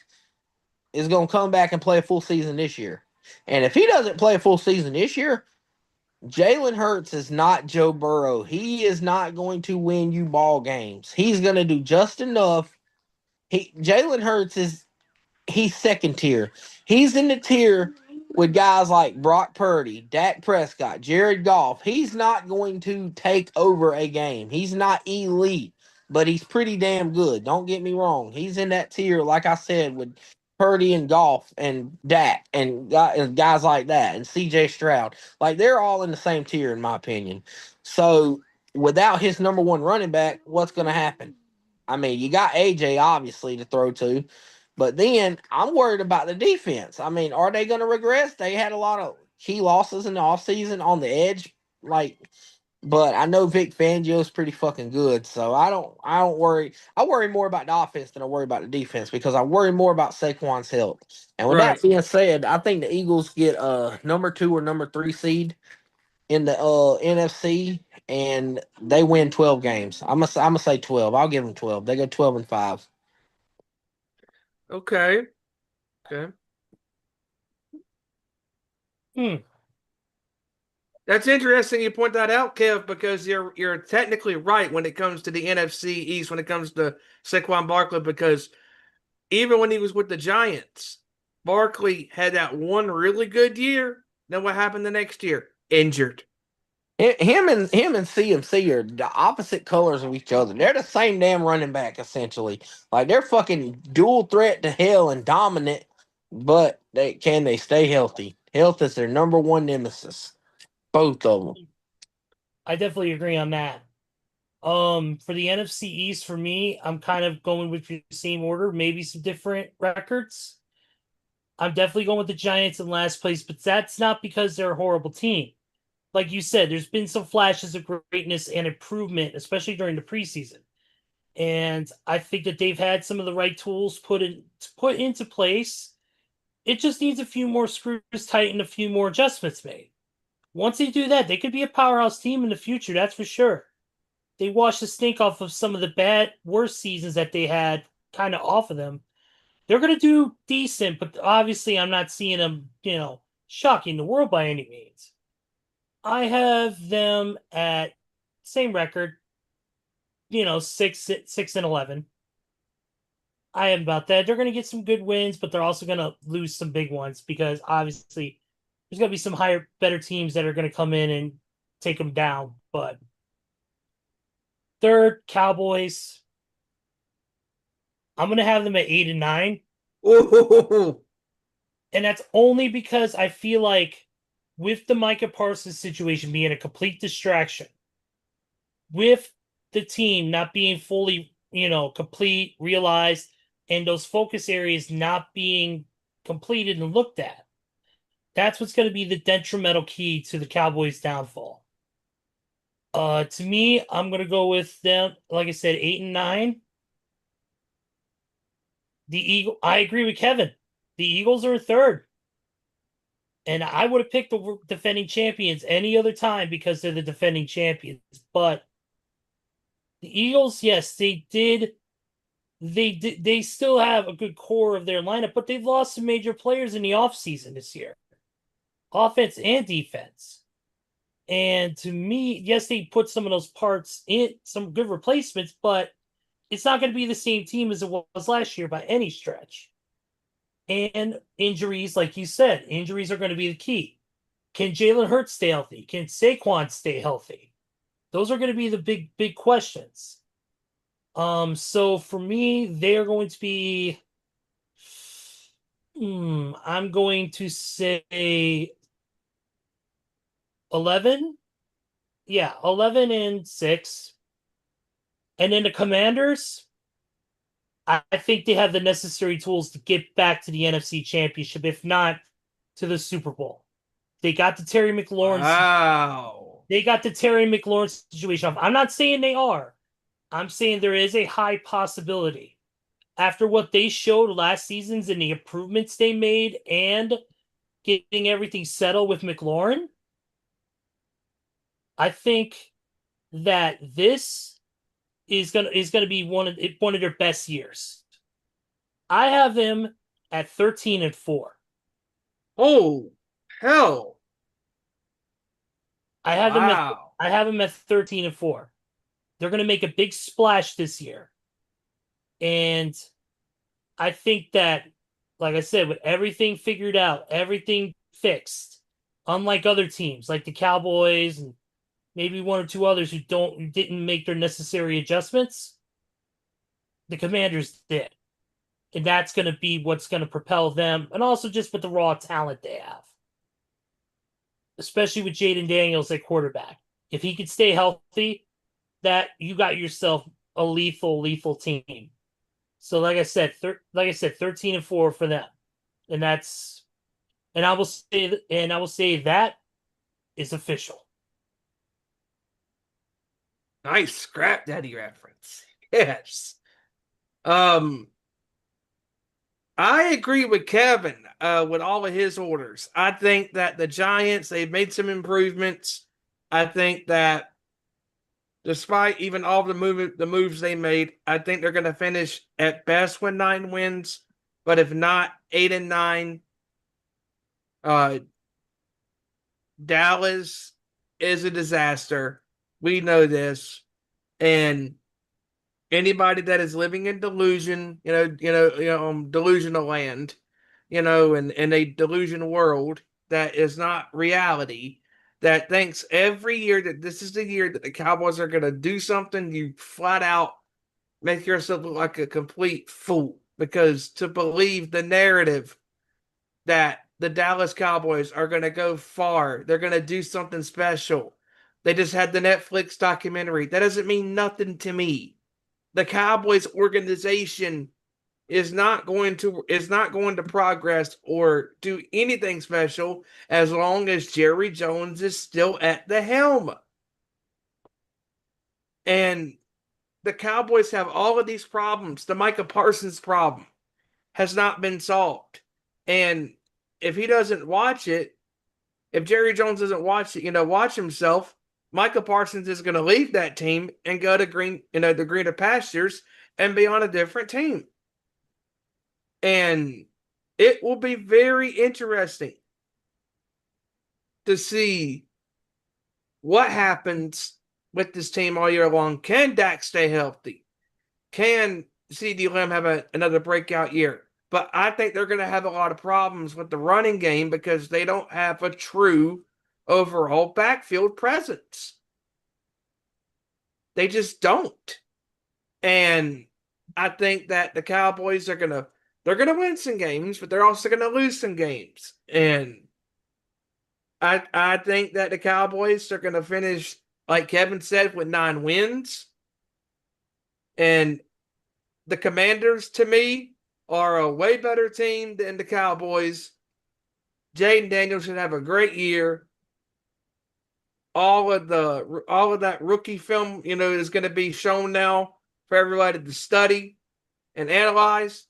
Is going to come back and play a full season this year. And if he doesn't play a full season this year, Jalen Hurts is not Joe Burrow. He is not going to win you ball games. He's going to do just enough. Jalen Hurts he's second tier. He's in the tier with guys like Brock Purdy, Dak Prescott, Jared Goff. He's not going to take over a game. He's not elite, but he's pretty damn good. Don't get me wrong. He's in that tier, like I said, with Purdy and Goff and Dak and guys like that and CJ Stroud. Like, they're all in the same tier, in my opinion. So without his number one running back, what's going to happen? I mean, you got AJ obviously to throw to, but then I'm worried about the defense. I mean, are they going to regress? They had a lot of key losses in the offseason on the edge, but I know Vic Fangio's pretty fucking good, so I don't worry. I worry more about the offense than I worry about the defense because I worry more about Saquon's health. And with that being said, I think the Eagles get a number 2 or number 3 seed in the NFC, and they win 12 games. I'm gonna say 12. I'll give them 12. They go 12-5. Okay. Okay. That's interesting you point that out, Kev, because you're technically right when it comes to the NFC East, when it comes to Saquon Barkley, because even when he was with the Giants, Barkley had that one really good year. Then what happened the next year? Injured. Him and CMC are the opposite colors of each other. They're the same damn running back, essentially. Like, they're fucking dual threat to hell and dominant, but they stay healthy? Health is their number one nemesis. Both of them. I definitely agree on that. For the NFC East, for me, I'm kind of going with the same order, maybe some different records. I'm definitely going with the Giants in last place, but that's not because they're a horrible team. Like you said, there's been some flashes of greatness and improvement, especially during the preseason. And I think that they've had some of the right tools put into place. It just needs a few more screws tightened, a few more adjustments made. Once they do that, they could be a powerhouse team in the future, that's for sure. They washed the stink off of some of the worst seasons that they had kind of off of them. They're going to do decent, but obviously I'm not seeing them, shocking the world by any means. I have them at same record, 6-11. I am about that. They're going to get some good wins, but they're also going to lose some big ones because obviously there's going to be some better teams that are going to come in and take them down. But third, Cowboys. I'm going to have them at 8-9. Ooh. And that's only because I feel like with the Micah Parsons situation being a complete distraction, with the team not being fully, complete, realized, and those focus areas not being completed and looked at, that's what's going to be the detrimental key to the Cowboys' downfall. To me, I'm going to go with them, like I said, 8-9. I agree with Kevin. The Eagles are third. And I would have picked the defending champions any other time because they're the defending champions. But the Eagles, yes, they did. They still have a good core of their lineup, but they've lost some major players in the offseason this year. Offense and defense. And to me, yes, they put some of those parts in, some good replacements, but it's not going to be the same team as it was last year by any stretch. And injuries, like you said, injuries are going to be the key. Can Jalen Hurts stay healthy? Can Saquon stay healthy? Those are going to be the big questions. So for me, they're going to be, I'm going to say 11. Yeah, 11-6. And then the Commanders, I think they have the necessary tools to get back to the NFC Championship, if not to the Super Bowl. They got the Terry McLaurin. Wow. They got the Terry McLaurin situation. I'm not saying they are. I'm saying there is a high possibility. After what they showed last season's and the improvements they made and getting everything settled with McLaurin, I think that this is gonna be one of their best years. I have them at 13-4. Oh, hell. I have Wow. them at 13-4. They're gonna make a big splash this year. And I think that, like I said, with everything figured out, everything fixed, unlike other teams like the Cowboys and maybe one or two others who didn't make their necessary adjustments, the Commanders did. And that's going to be what's going to propel them, and also just with the raw talent they have. Especially with Jaden Daniels at quarterback. If he could stay healthy, that you got yourself a lethal team. So like I said, 13-4 for them. And I will say that is official. Nice Scrap Daddy reference. Yes. I agree with Kevin with all of his orders. I think that the Giants, they've made some improvements. I think that despite even all the moves they made, I think they're going to finish at best with 9 wins, but if not, 8-9. Dallas is a disaster. We know this, and anybody that is living in delusion, delusional land, and in a delusion world that is not reality, that thinks every year that this is the year that the Cowboys are going to do something, you flat out make yourself look like a complete fool. Because to believe the narrative that the Dallas Cowboys are going to go far, they're going to do something special. They just had the Netflix documentary. That doesn't mean nothing to me. The Cowboys organization is not going to progress or do anything special as long as Jerry Jones is still at the helm. And the Cowboys have all of these problems. The Micah Parsons problem has not been solved. And if he doesn't watch it, if Jerry Jones doesn't watch it, watch himself, Micah Parsons is going to leave that team and go to the greener pastures and be on a different team. And it will be very interesting to see what happens with this team all year long. Can Dak stay healthy? Can CeeDee Lamb have another breakout year? But I think they're going to have a lot of problems with the running game because they don't have a true overall backfield presence. They just don't. And I think that the Cowboys they're going to win some games, but they're also going to lose some games. And I think that the Cowboys are going to finish, like Kevin said, with 9 wins. And the Commanders, to me, are a way better team than the Cowboys. Jaden Daniels should have a great year. All of that rookie film, is going to be shown now for everybody to study and analyze.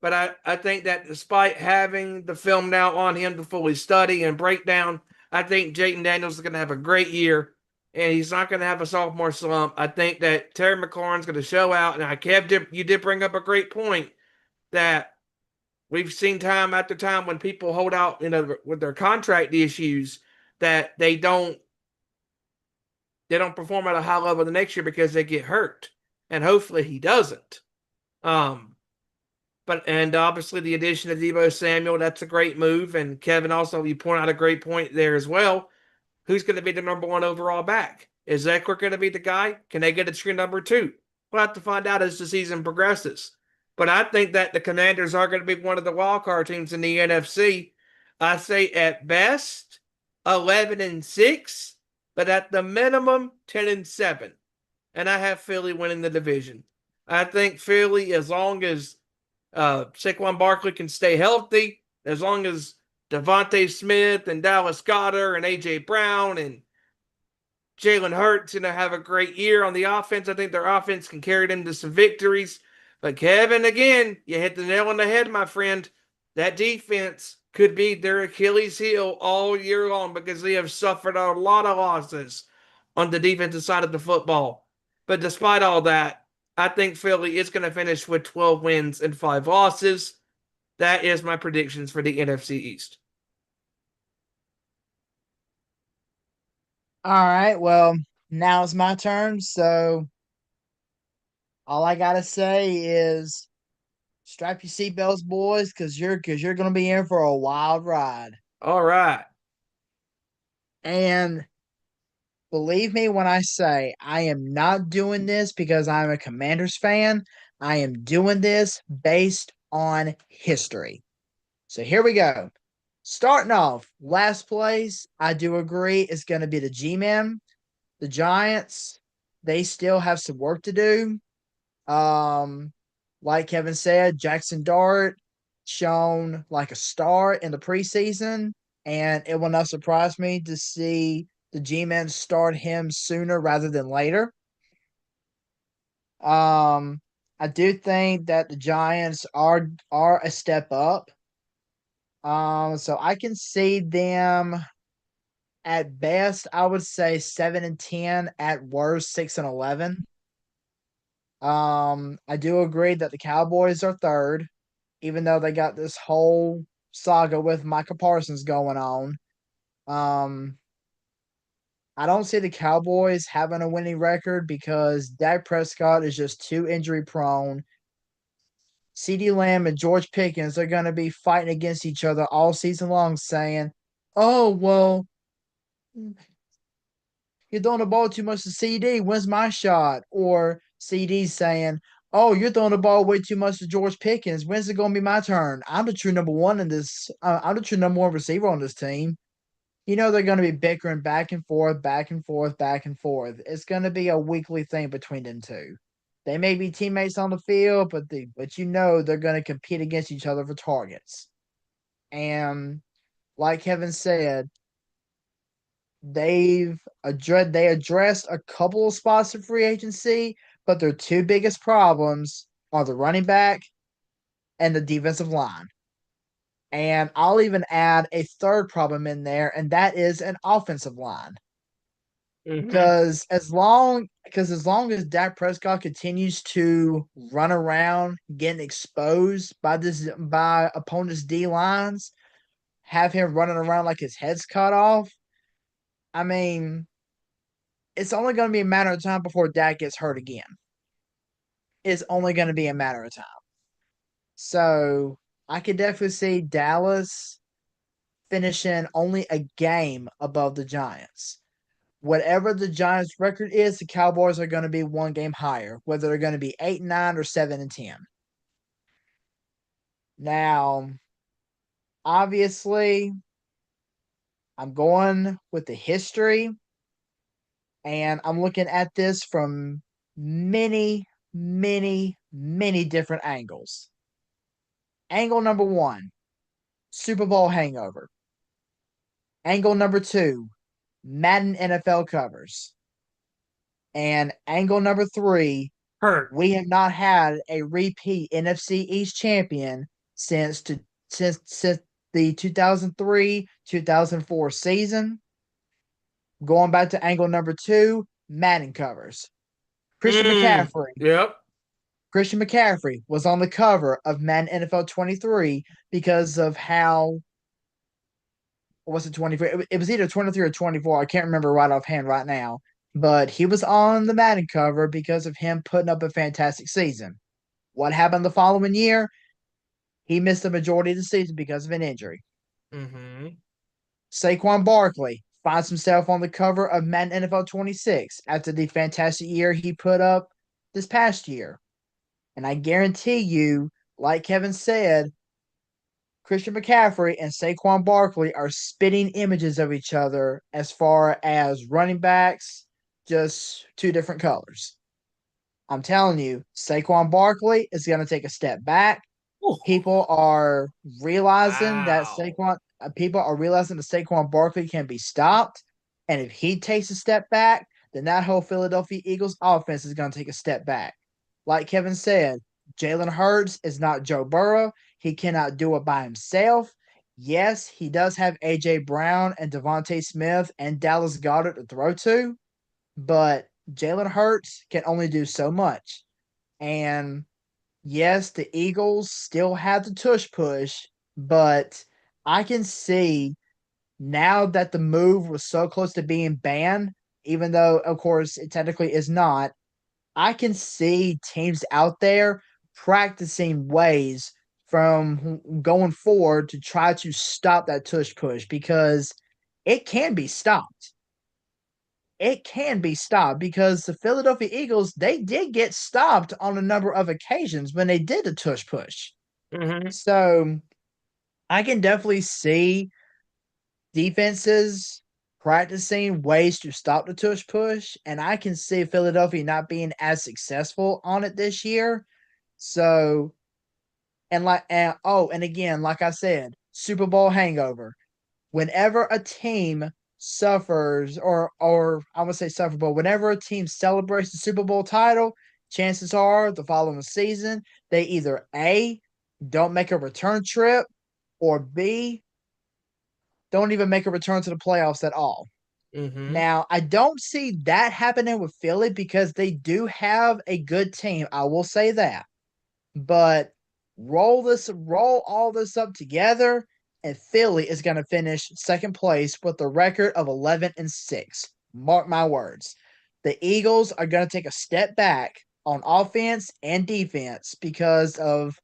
But I think that despite having the film now on him to fully study and break down, I think Jaden Daniels is going to have a great year, and he's not going to have a sophomore slump. I think that Terry McLaurin's going to show out, and Kev, you did bring up a great point that we've seen time after time when people hold out, with their contract issues, that they don't perform at a high level the next year because they get hurt, and hopefully he doesn't. And obviously the addition of Deebo Samuel, that's a great move. And Kevin, also, you point out a great point there as well. Who's going to be the number 1 overall back? Is Eckler going to be the guy? Can they get a true number 2? We'll have to find out as the season progresses. But I think that the Commanders are going to be one of the wildcard teams in the NFC. I say at best 11-6, but at the minimum 10-7. And I have Philly winning the division. I think Philly, as long as Saquon Barkley can stay healthy, as long as Devontae Smith and Dallas Goedert and A.J. Brown and Jalen Hurts have a great year on the offense. I think their offense can carry them to some victories. But Kevin, again, you hit the nail on the head, my friend. That defense could be their Achilles heel all year long because they have suffered a lot of losses on the defensive side of the football. But despite all that, I think Philly is going to finish with 12 wins and 5 losses. That is my predictions for the NFC East. All right, well, now it's my turn. So all I gotta say is strap your seatbelts, boys, because you're gonna be in for a wild ride. All right. And believe me when I say I am not doing this because I'm a Commanders fan. I am doing this based on history. So here we go. Starting off, last place, I do agree it's going to be the G-Men. The Giants, they still have some work to do. Like Kevin said, Jackson Dart shown like a star in the preseason, and it will not surprise me to see the G-Men start him sooner rather than later. I do think that the Giants are a step up. So I can see them at best, I would say 7-10, at worst 6-11. I do agree that the Cowboys are third, even though they got this whole saga with Micah Parsons going on. Um, I don't see the Cowboys having a winning record because Dak Prescott is just too injury prone. CeeDee Lamb and George Pickens are going to be fighting against each other all season long, saying, "Oh well, you're throwing the ball too much to CD. When's my shot?" Or CD saying, "Oh, you're throwing the ball way too much to George Pickens. When's it going to be my turn? I'm the true number one in this. I'm the true number one receiver on this team." They're going to be bickering back and forth, back and forth, back and forth. It's going to be a weekly thing between them two. They may be teammates on the field, but they're going to compete against each other for targets. And like Kevin said, they addressed a couple of spots of free agency, but their two biggest problems are the running back and the defensive line. And I'll even add a third problem in there, and that is an offensive line. Because as long as Dak Prescott continues to run around getting exposed by opponents' D lines, have him running around like his head's cut off, I mean, it's only going to be a matter of time before Dak gets hurt again. It's only going to be a matter of time. So I could definitely see Dallas finishing only a game above the Giants. Whatever the Giants' record is, the Cowboys are going to be one game higher, whether they're going to be 8-9 or 7-10. Now, obviously, I'm going with the history, and I'm looking at this from many, many, many different angles. Angle number one, Super Bowl hangover. Angle number two, Madden NFL covers. And angle number three, Hurt. we have not had a repeat NFC East champion since the 2003-2004 season. Going back to angle number two, Madden covers. Christian McCaffrey. Yep. Christian McCaffrey was on the cover of Madden NFL 23 because of how was it 24? It was either 23 or 24. I can't remember right offhand right now. But he was on the Madden cover because of him putting up a fantastic season. What happened the following year? He missed the majority of the season because of an injury. Mm-hmm. Saquon Barkley finds himself on the cover of Madden NFL 26 after the fantastic year he put up this past year. And I guarantee you, like Kevin said, Christian McCaffrey and Saquon Barkley are spitting images of each other as far as running backs, just two different colors. I'm telling you, Saquon Barkley is going to take a step back. Ooh. People are realizing that Wow. Saquon Barkley can be stopped, and if he takes a step back, then that whole Philadelphia Eagles offense is going to take a step back. Like Kevin said, Jalen Hurts is not Joe Burrow. He cannot do it by himself. Yes, he does have AJ Brown and Devontae Smith and Dallas Goedert to throw to, but Jalen Hurts can only do so much. And yes, the Eagles still have the tush push, but I can see now that the move was so close to being banned, even though, of course, it technically is not, I can see teams out there practicing ways from going forward to try to stop that tush push because it can be stopped. It can be stopped because the Philadelphia Eagles, they did get stopped on a number of occasions when they did the tush push. Mm-hmm. So I can definitely see defenses practicing ways to stop the tush push, and I can see Philadelphia not being as successful on it this year. So, and again, like I said, Super Bowl hangover. Whenever a team suffers, or I would say suffer, but whenever a team celebrates the Super Bowl title, chances are the following season they either A, don't make a return trip, or B, don't even make a return to the playoffs at all. Mm-hmm. Now, I don't see that happening with Philly because they do have a good team. I will say that. But roll all this up together, and Philly is going to finish second place with a record of 11-6. Mark my words. The Eagles are going to take a step back on offense and defense because of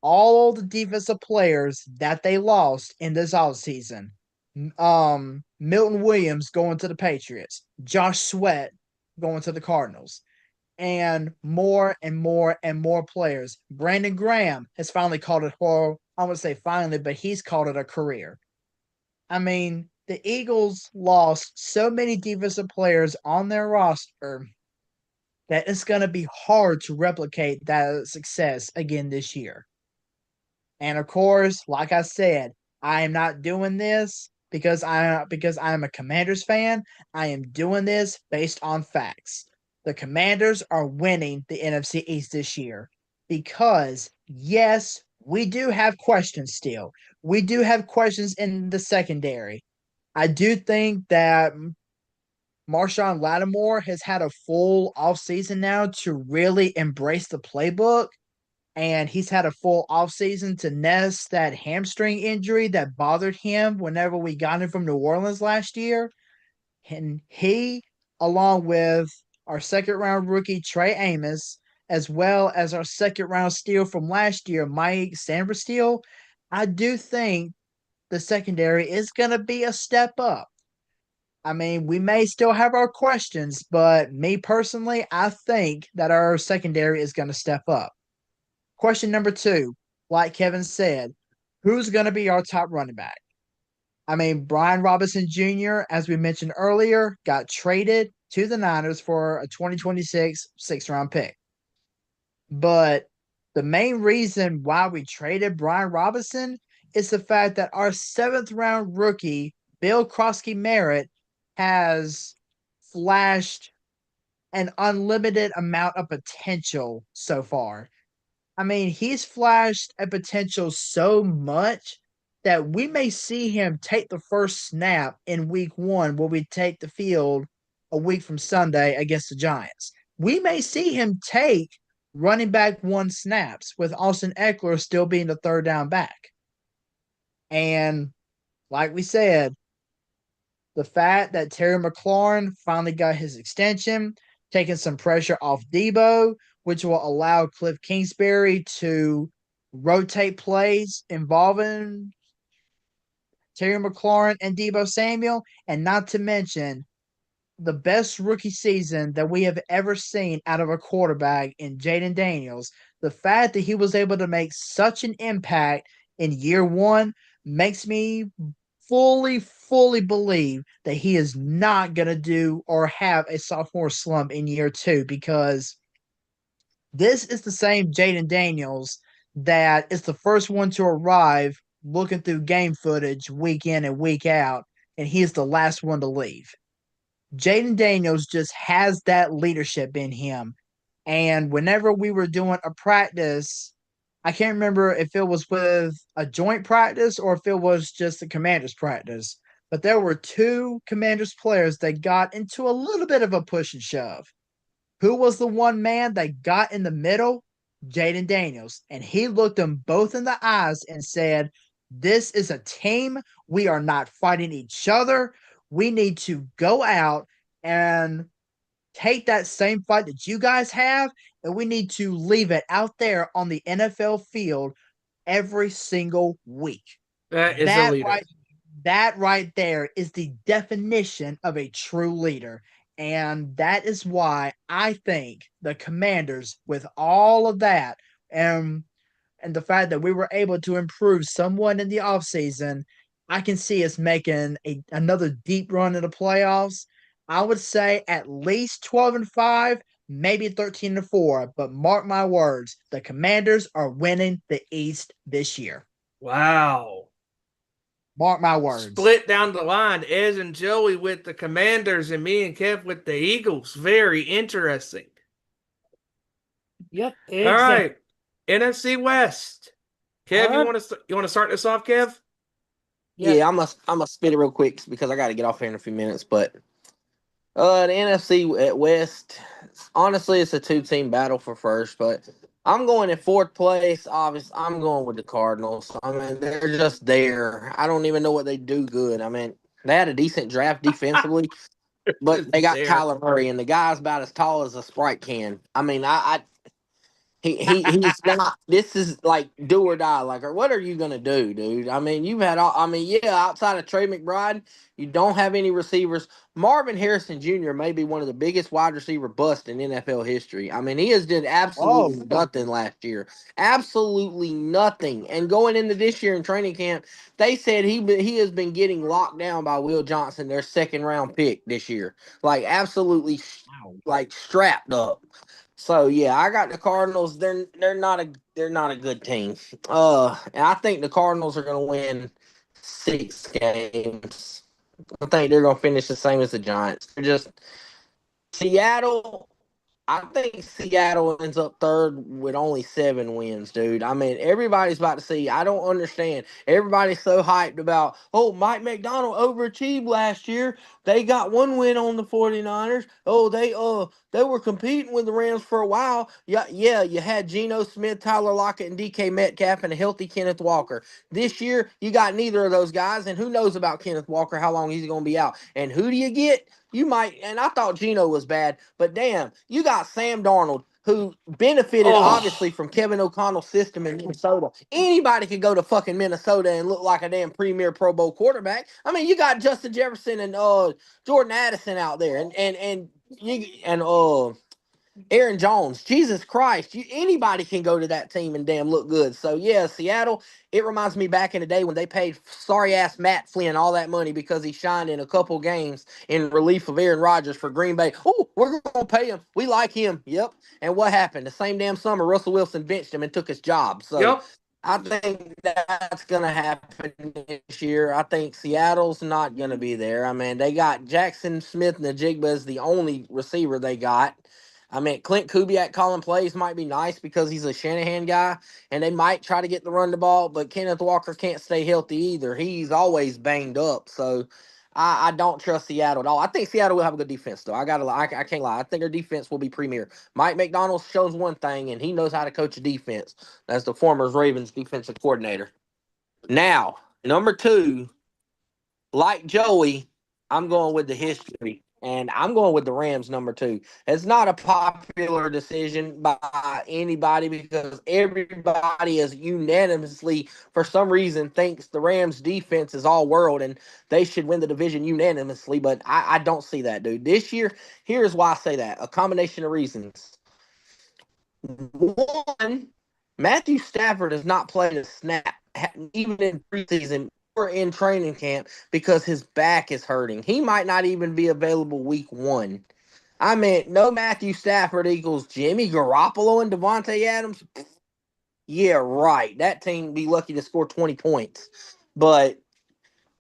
all the defensive players that they lost in this offseason. Milton Williams going to the Patriots, Josh Sweat going to the Cardinals, and more and more and more players. Brandon Graham has finally called it, well, I would say finally, but he's called it a career. I mean, the Eagles lost so many defensive players on their roster that it's going to be hard to replicate that success again this year. And of course, like I said, I am not doing this because I am a Commanders fan. I am doing this based on facts. The Commanders are winning the NFC East this year because yes, we do have questions still. We do have questions in the secondary. I do think that Marshawn Lattimore has had a full offseason now to really embrace the playbook, and he's had a full offseason to nest that hamstring injury that bothered him whenever we got him from New Orleans last year. And he, along with our second round rookie Trey Amos, as well as our second round steal from last year, Mike Sambersteel, I do think the secondary is going to be a step up. I mean, we may still have our questions, but me personally, I think that our secondary is going to step up. Question number 2, like Kevin said, who's going to be our top running back? I mean, Brian Robinson Jr., as we mentioned earlier, got traded to the Niners for a 2026 sixth-round pick. But the main reason why we traded Brian Robinson is the fact that our seventh-round rookie, Bill Krosky Merritt, has flashed an unlimited amount of potential so far. I mean, he's flashed a potential so much that we may see him take the first snap in week 1 when we take the field a week from Sunday against the Giants. We may see him take running back 1 snaps with Austin Eckler still being the third down back. And like we said, the fact that Terry McLaurin finally got his extension, taking some pressure off Debo, which will allow Cliff Kingsbury to rotate plays involving Terry McLaurin and Debo Samuel, and not to mention the best rookie season that we have ever seen out of a quarterback in Jaden Daniels. The fact that he was able to make such an impact in year 1 makes me fully believe that he is not going to do or have a sophomore slump in year 2 because This is the same Jaden Daniels that is the first one to arrive looking through game footage week in and week out, and he's the last one to leave. Jaden Daniels just has that leadership in him. And whenever we were doing a practice, I can't remember if it was with a joint practice or if it was just a commander's practice, but there were two commander's players that got into a little bit of a push and shove. Who was the one man that got in the middle? Jaden Daniels. And he looked them both in the eyes and said, "This is a team. We are not fighting each other. We need to go out and take that same fight that you guys have, and we need to leave it out there on the NFL field every single week." That is a That leader. right there is the definition of a true leader. And that is why I think the Commanders, with all of that, and the fact that we were able to improve somewhat in the offseason, I can see us making another deep run in the playoffs. I would say at least 12-5, maybe 13-4. But mark my words, the Commanders are winning the East this year. Wow. Mark my words. Split down the line. Ez and Joey with the Commanders and me and Kev with the Eagles. Very interesting. Yep. All right. NFC West. Kev, All right. you want to start this off, Kev? Yeah, I'm gonna spit it real quick because I got to get off here in a few minutes. But the NFC at West, honestly, it's a two-team battle for first. But I'm going in fourth place. Obviously, I'm going with the Cardinals. I mean, they're just there. I don't even know what they do good. I mean, they had a decent draft defensively, but they got There. Kyler Murray, and the guy's about as tall as a Sprite can. I mean, he's not. This is like do or die. Like, or what are you gonna do, dude? I mean, you've had all. I mean, yeah, outside of Trey McBride, you don't have any receivers. Marvin Harrison Jr. may be one of the biggest wide receiver busts in NFL history. I mean, he has did absolutely nothing last year, absolutely nothing. And going into this year in training camp, they said he has been getting locked down by Will Johnson, their second round pick this year, like absolutely, like strapped up. So yeah, I got the Cardinals. They're not a good team. And I think the Cardinals are going to win 6 games. I think they're going to finish the same as the Giants. They're just Seattle. I think Seattle ends up third with only 7 wins, dude. I mean, everybody's about to see. I don't understand. Everybody's so hyped about, oh, Mike McDonald overachieved last year. They got 1 win on the 49ers. Oh, they were competing with the Rams for a while. Yeah, you had Geno Smith, Tyler Lockett, and DK Metcalf, and a healthy Kenneth Walker. This year, you got neither of those guys, and who knows about Kenneth Walker, how long he's going to be out. And who do you get? You might, and I thought Geno was bad, but damn, you got Sam Darnold, who benefited obviously from Kevin O'Connell's system in Minnesota. Anybody could go to fucking Minnesota and look like a damn premier Pro Bowl quarterback. I mean, you got Justin Jefferson and Jordan Addison out there, and Aaron Jones. Jesus Christ, anybody can go to that team and damn look good. So yeah, Seattle. It reminds me back in the day when they paid sorry ass Matt Flynn all that money because he shined in a couple games in relief of Aaron Rodgers for Green Bay. Oh, we're gonna pay him. We like him. Yep. And what happened? The same damn summer, Russell Wilson benched him and took his job. So Yep. I think that's going to happen this year. I think Seattle's not going to be there. I mean, they got Jackson Smith and Najigba as the only receiver they got. I mean, Clint Kubiak calling plays might be nice because he's a Shanahan guy, and they might try to get the run the ball, but Kenneth Walker can't stay healthy either. He's always banged up, so I don't trust Seattle at all. I think Seattle will have a good defense, though. I can't lie. I think their defense will be premier. Mike McDonald shows one thing, and he knows how to coach a defense. As the former Ravens defensive coordinator. Now, number 2, like Joey, I'm going with the history. And I'm going with the Rams number 2. It's not a popular decision by anybody because everybody is unanimously, for some reason, thinks the Rams defense is all world and they should win the division unanimously. But I don't see that, dude. This year, here's why I say that. A combination of reasons. One, Matthew Stafford has not played a snap, even in preseason or in training camp, because his back is hurting. He might not even be available week 1. I mean, no Matthew Stafford equals Jimmy Garoppolo and Devontae Adams. Yeah, right. That team be lucky to score 20 points. But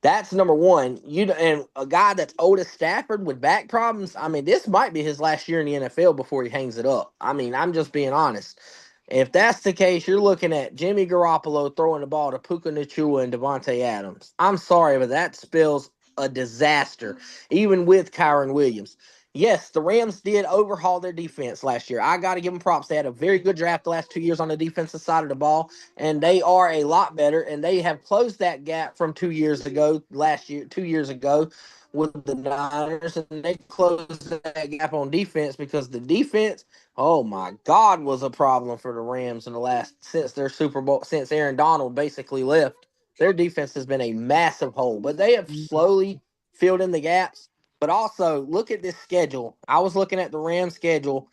that's number one. And a guy that's old as Stafford with back problems. I mean, this might be his last year in the NFL before he hangs it up. I mean, I'm just being honest. If that's the case, you're looking at Jimmy Garoppolo throwing the ball to Puka Nacua and Devontae Adams. I'm sorry, but that spells a disaster, even with Kyron Williams. Yes, the Rams did overhaul their defense last year. I got to give them props. They had a very good draft the last 2 years on the defensive side of the ball, and they are a lot better. And they have closed that gap from 2 years ago, 2 years ago, with the Niners, and they closed that gap on defense because the defense, oh my God, was a problem for the Rams in the last since their Super Bowl, since Aaron Donald basically left. Their defense has been a massive hole, but they have slowly filled in the gaps. But also, look at this schedule. I was looking at the Rams schedule.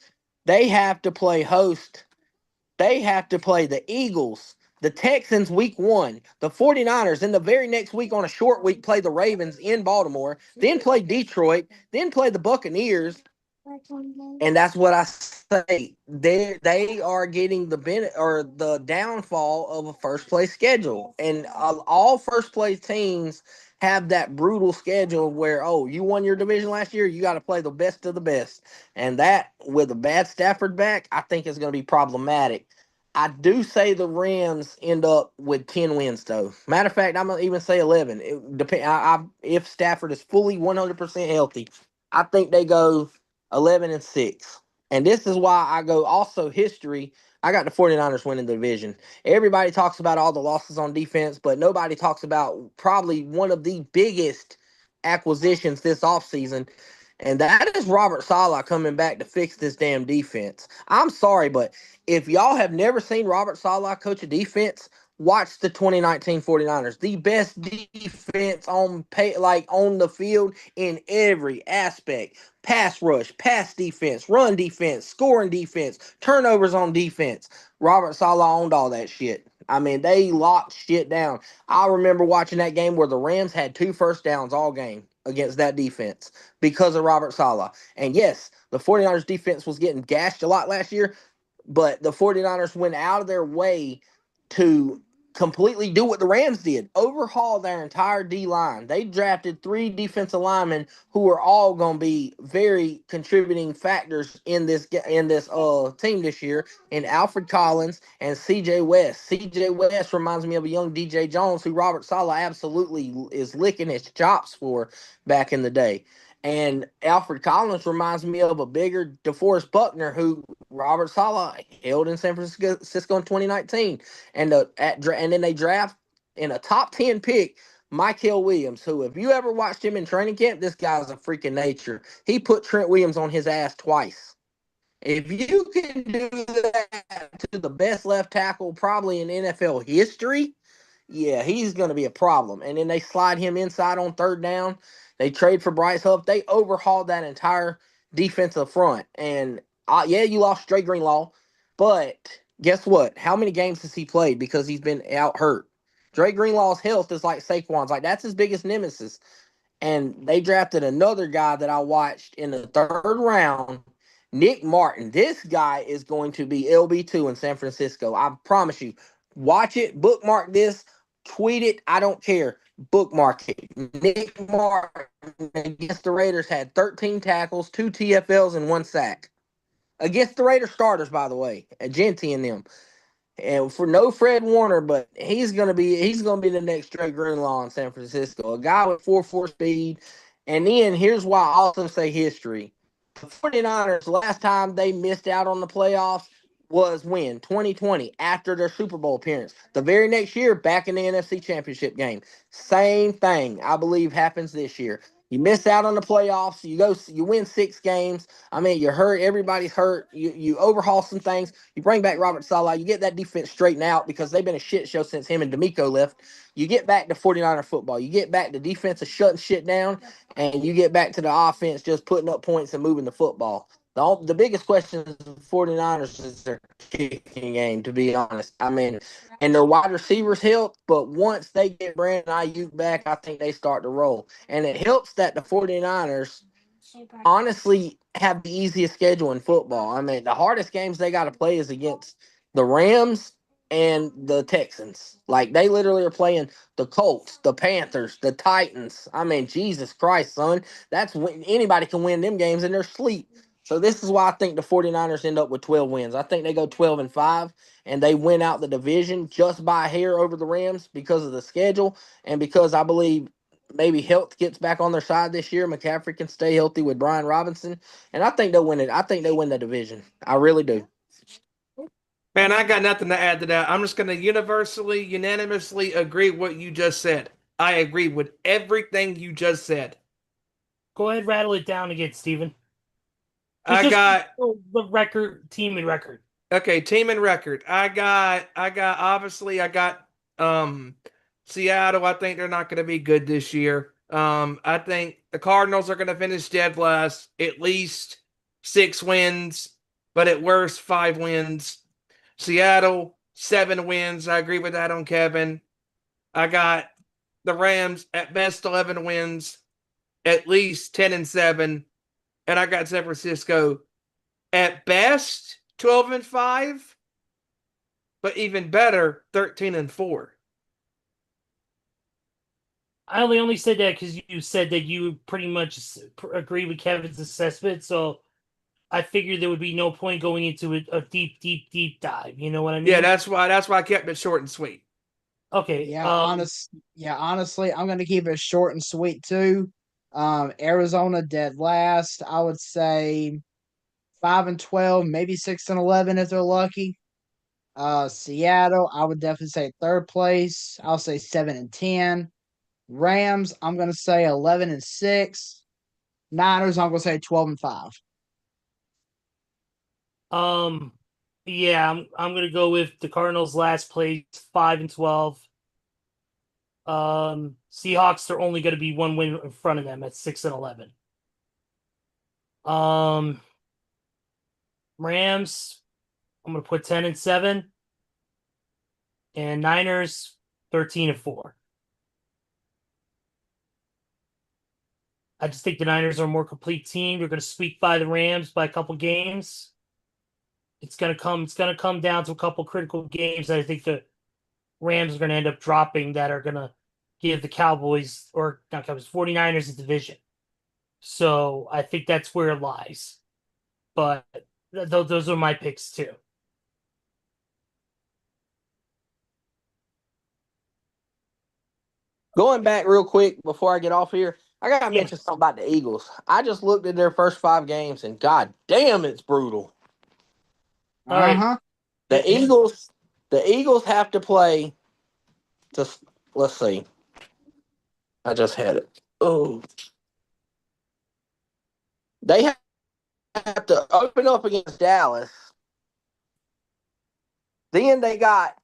They have to play host. They have to play the Eagles, the Texans week 1, the 49ers, and the very next week on a short week play the Ravens in Baltimore, then play Detroit, then play the Buccaneers. And that's what I say. They are getting the benefit or the downfall of a first place schedule, and all first place teams have that brutal schedule where you won your division last year, you got to play the best of the best, and that with a bad Stafford back, I think is going to be problematic. I do say the Rams end up with 10 wins, though. Matter of fact, I'm gonna even say 11. It depend. If Stafford is fully 100% healthy, I think they go 11-6. And this is why I go also history. I got the 49ers winning the division. Everybody talks about all the losses on defense, but nobody talks about probably one of the biggest acquisitions this offseason. And that is Robert Saleh coming back to fix this damn defense. I'm sorry, but if y'all have never seen Robert Saleh coach a defense, watch the 2019 49ers. The best defense on the field in every aspect. Pass rush, pass defense, run defense, scoring defense, turnovers on defense. Robert Saleh owned all that shit. I mean, they locked shit down. I remember watching that game where the Rams had 2 first downs all game against that defense because of Robert Saleh. And yes, the 49ers defense was getting gashed a lot last year, but the 49ers went out of their way to completely do what the Rams did, overhaul their entire D-line. They drafted 3 defensive linemen who are all going to be very contributing factors in this team this year, in Alfred Collins and CJ West. CJ West reminds me of a young DJ Jones who Robert Saleh absolutely is licking his chops for back in the day. And Alfred Collins reminds me of a bigger DeForest Buckner who Robert Saleh held in San Francisco in 2019. And then they draft in a top 10 pick Mykel Williams, who, if you ever watched him in training camp, this guy's a freaking nature. He put Trent Williams on his ass twice. If you can do that to the best left tackle probably in NFL history, yeah, he's going to be a problem. And then they slide him inside on 3rd down. They trade for Bryce Huff. They overhauled that entire defensive front. And yeah, you lost Dre Greenlaw, but guess what? How many games has he played because he's been out hurt? Dre Greenlaw's health is like Saquon's. Like, that's his biggest nemesis. And they drafted another guy that I watched in the 3rd round, Nick Martin. This guy is going to be LB2 in San Francisco. I promise you. Watch it. Bookmark this. Tweet it. I don't care. Bookmark it. Nick Martin against the Raiders had 13 tackles, 2 TFLs, and 1 sack. Against the Raiders starters, by the way. Genty and them. And for no Fred Warner, but he's gonna be the next Dre Greenlaw in San Francisco. A guy with 4.4 speed. And then here's why I also say history. The 49ers, last time they missed out on the playoffs was when? 2020, after their Super Bowl appearance. The very next year, back in the NFC Championship game. Same thing, I believe, happens this year. You miss out on the playoffs. You win 6 games. I mean, you're hurt. Everybody's hurt. You overhaul some things. You bring back Robert Saleh. You get that defense straightened out because they've been a shit show since him and D'Amico left. You get back to 49er football. You get back to defense of shutting shit down, and you get back to the offense just putting up points and moving the football. The biggest question is the 49ers is their kicking game, to be honest. I mean, and their wide receivers help, but once they get Brandon Ayuk back, I think they start to roll. And it helps that the 49ers honestly have the easiest schedule in football. I mean, the hardest games they got to play is against the Rams and the Texans. Like, they literally are playing the Colts, the Panthers, the Titans. I mean, Jesus Christ, son. That's when anybody can win them games in their sleep. So this is why I think the 49ers end up with 12 wins. I think they go 12-5 and they win out the division just by a hair over the Rams because of the schedule and because I believe maybe health gets back on their side this year. McCaffrey can stay healthy with Brian Robinson, and I think they'll win it. I think they win the division. I really do. Man, I got nothing to add to that. I'm just going to unanimously agree with what you just said. I agree with everything you just said. Go ahead, rattle it down again, Steven. I got the record, team and record. Okay, team and record. I got Seattle. I think they're not going to be good this year. I think the Cardinals are going to finish dead last, at least 6 wins, but at worst 5 wins. Seattle, 7 wins. I agree with that on Kevin. I got the Rams at best 11 wins, at least 10-7, and I got San Francisco at best 12-5, but even better 13-4. I only said that because you said that you pretty much agree with Kevin's assessment, so I figured there would be no point going into a deep dive. You know what I mean? Yeah, that's why I kept it short and sweet. Okay. Yeah, honestly, I'm gonna keep it short and sweet too. Arizona dead last. I would say 5-12, maybe 6-11 if they're lucky. Seattle, I would definitely say third place. I'll say 7-10. Rams, I'm gonna say 11-6. Niners, I'm gonna say 12-5. Yeah, I'm gonna go with the Cardinals last place, 5-12. Seahawks are only gonna be 1 win in front of them at 6-11. Rams, I'm gonna put 10-7. And Niners 13-4. I just think the Niners are a more complete team. They're gonna squeak by the Rams by a couple games. It's gonna come down to a couple critical games that I think the Rams are gonna end up dropping that are gonna give the Cowboys, or not Cowboys, 49ers a division. So I think that's where it lies. But those are my picks too. Going back real quick before I get off here, I gotta mention something about the Eagles. I just looked at their first 5 games, and god damn, it's brutal. All right. The Eagles have to play. Let's see. I just had it. Oh, they have to open up against Dallas. Then they got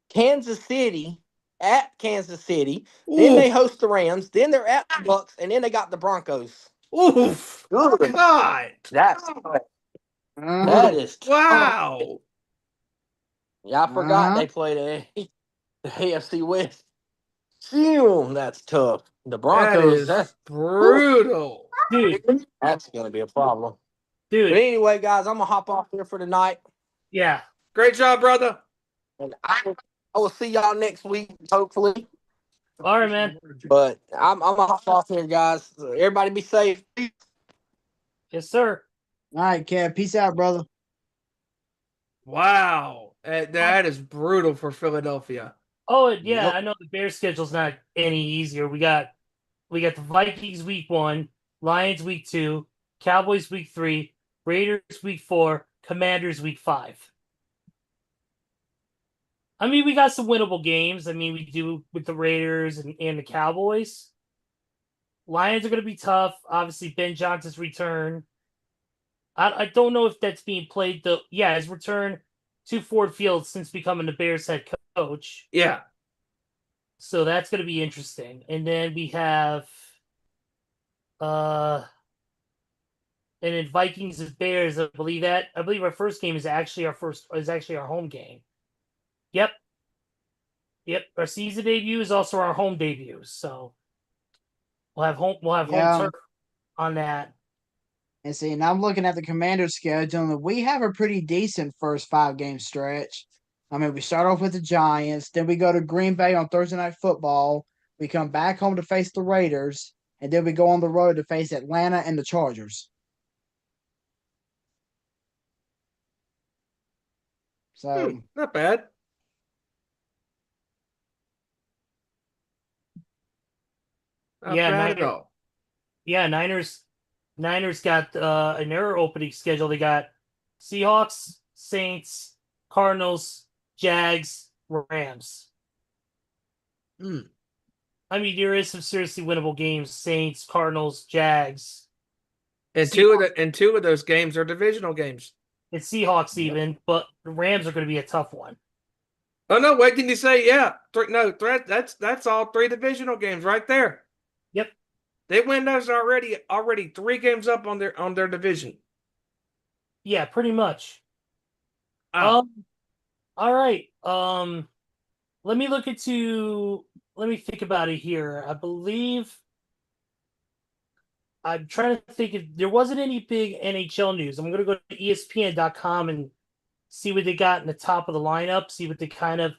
Kansas City at Kansas City. Ooh. Then they host the Rams. Then they're at the Bucks, and then they got the Broncos. Oof! Good. God, that is wow. tough. Yeah, I forgot they played the AFC West. Damn, that's tough. The Broncos, that's brutal. Dude, that's going to be a problem. Dude. But anyway, guys, I'm going to hop off here for tonight. Yeah. Great job, brother. And I will see y'all next week, hopefully. All right, man. But I'm going to hop off here, guys. Everybody be safe. Yes, sir. All right, Kev. Peace out, brother. Wow. That is brutal for Philadelphia. Oh, yeah, I know the Bears' schedule's not any easier. We got the Vikings week 1, Lions week 2, Cowboys week 3, Raiders week 4, Commanders week 5. I mean, we got some winnable games. I mean, we do with the Raiders and the Cowboys. Lions are going to be tough. Obviously, Ben Johnson's return. I don't know if that's being played, though. Yeah, his return to Ford Field since becoming the Bears head coach. Yeah. So that's going to be interesting. And then we have and then Vikings and Bears, I believe our first game is actually our home game. Yep. Our season debut is also our home debut. So we'll have home turf on that. And see, and I'm looking at the Commanders' schedule, and we have a pretty decent first 5-game stretch. I mean, we start off with the Giants, then we go to Green Bay on Thursday Night Football. We come back home to face the Raiders, and then we go on the road to face Atlanta and the Chargers. So, Not bad. Not Yeah, bad at all. Yeah, Niners got in their opening schedule. They got Seahawks, Saints, Cardinals, Jags, Rams. I mean, there is some seriously winnable games: Saints, Cardinals, Jags. And two of those games are divisional games. It's Seahawks even, but the Rams are going to be a tough one. Oh no! Wait, didn't you say that's all 3 divisional games right there. Yep. They win those already 3 games up on their division. Yeah, pretty much. Oh. All right. Let me think about it here. I believe I'm trying to think if there wasn't any big NHL news. I'm gonna go to ESPN.com and see what they got in the top of the lineup, see what they kind of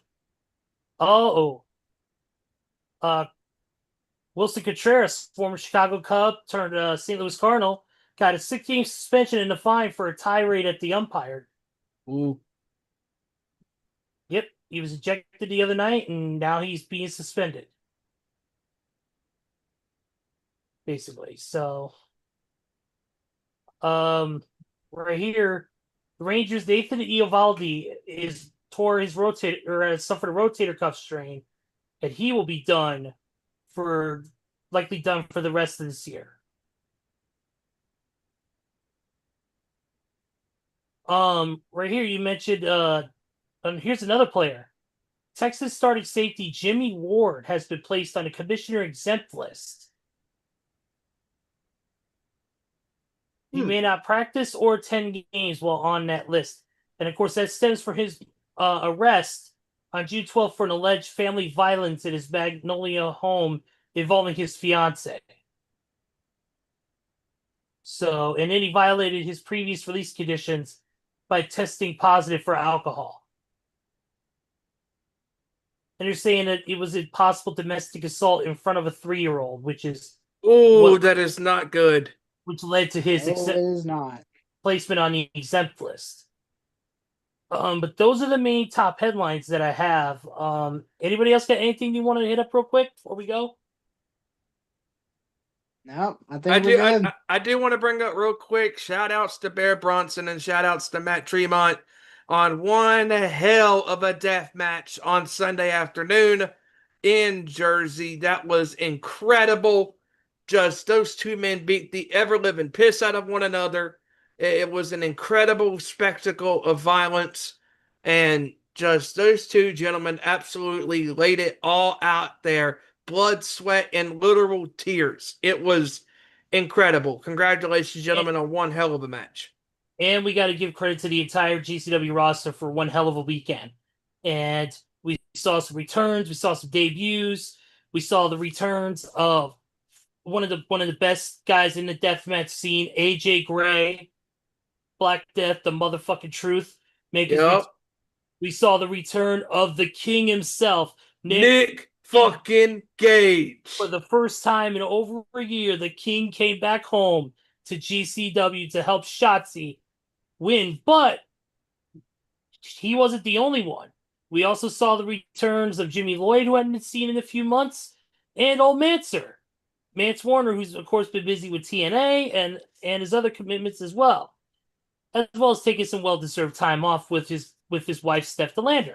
Wilson Contreras, former Chicago Cub turned St. Louis Cardinal, got a 6-game suspension and a fine for a tirade at the umpire. Ooh. Yep, he was ejected the other night, and now he's being suspended. Basically, so right here, the Rangers, Nathan Eovaldi suffered a rotator cuff strain, and he will be likely done for the rest of this year. Right here you mentioned here's another player. Texas starting safety Jimmy Ward has been placed on a commissioner exempt list. He may not practice or attend games while on that list. And of course, that stems from his arrest on June 12th for an alleged family violence at his Magnolia home involving his fiance. So, and then he violated his previous release conditions by testing positive for alcohol. And they're saying that it was a possible domestic assault in front of a 3-year-old, which is that is not good. Which led to his placement on the exempt list. But those are the main top headlines that I have. Anybody else got anything you want to hit up real quick before we go? No, I think we're good. I do want to bring up real quick, shout outs to Bear Bronson and shout outs to Matt Tremont on one hell of a death match on Sunday afternoon in Jersey. That was incredible. Just those 2 men beat the ever-living piss out of one another. It was an incredible spectacle of violence. And just those 2 gentlemen absolutely laid it all out there. Blood, sweat, and literal tears. It was incredible. Congratulations, gentlemen, on one hell of a match. And we got to give credit to the entire GCW roster for one hell of a weekend. And we saw some returns. We saw some debuts. We saw the returns of one of the best guys in the deathmatch scene, AJ Gray, Black Death, the motherfucking truth. We saw the return of the king himself, Nick fucking Gage. For the first time in over a year, the king came back home to GCW to help Shotzi win, but he wasn't the only one. We also saw the returns of Jimmy Lloyd, who hadn't been seen in a few months, and old Manser. Mance Warner, who's of course been busy with TNA and his other commitments as well as taking some well-deserved time off with his wife Steph DeLander.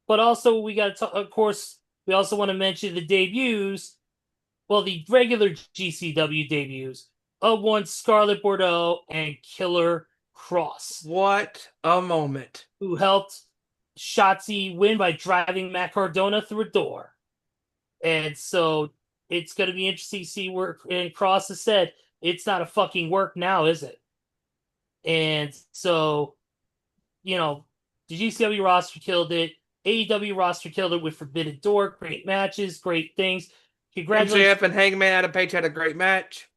But also we got to, of course, we also want to mention the debuts, the regular GCW debuts of one Scarlett Bordeaux and Killer Cross. What a moment! Who helped Shotzi win by driving Matt Cardona through a door, and so. It's going to be interesting to see where and Cross has said it's not a fucking work now, is it? And so, the GCW roster killed it. AEW roster killed it with Forbidden Door. Great matches, great things. Congratulations. MJF and Hangman Adam Page had a great match.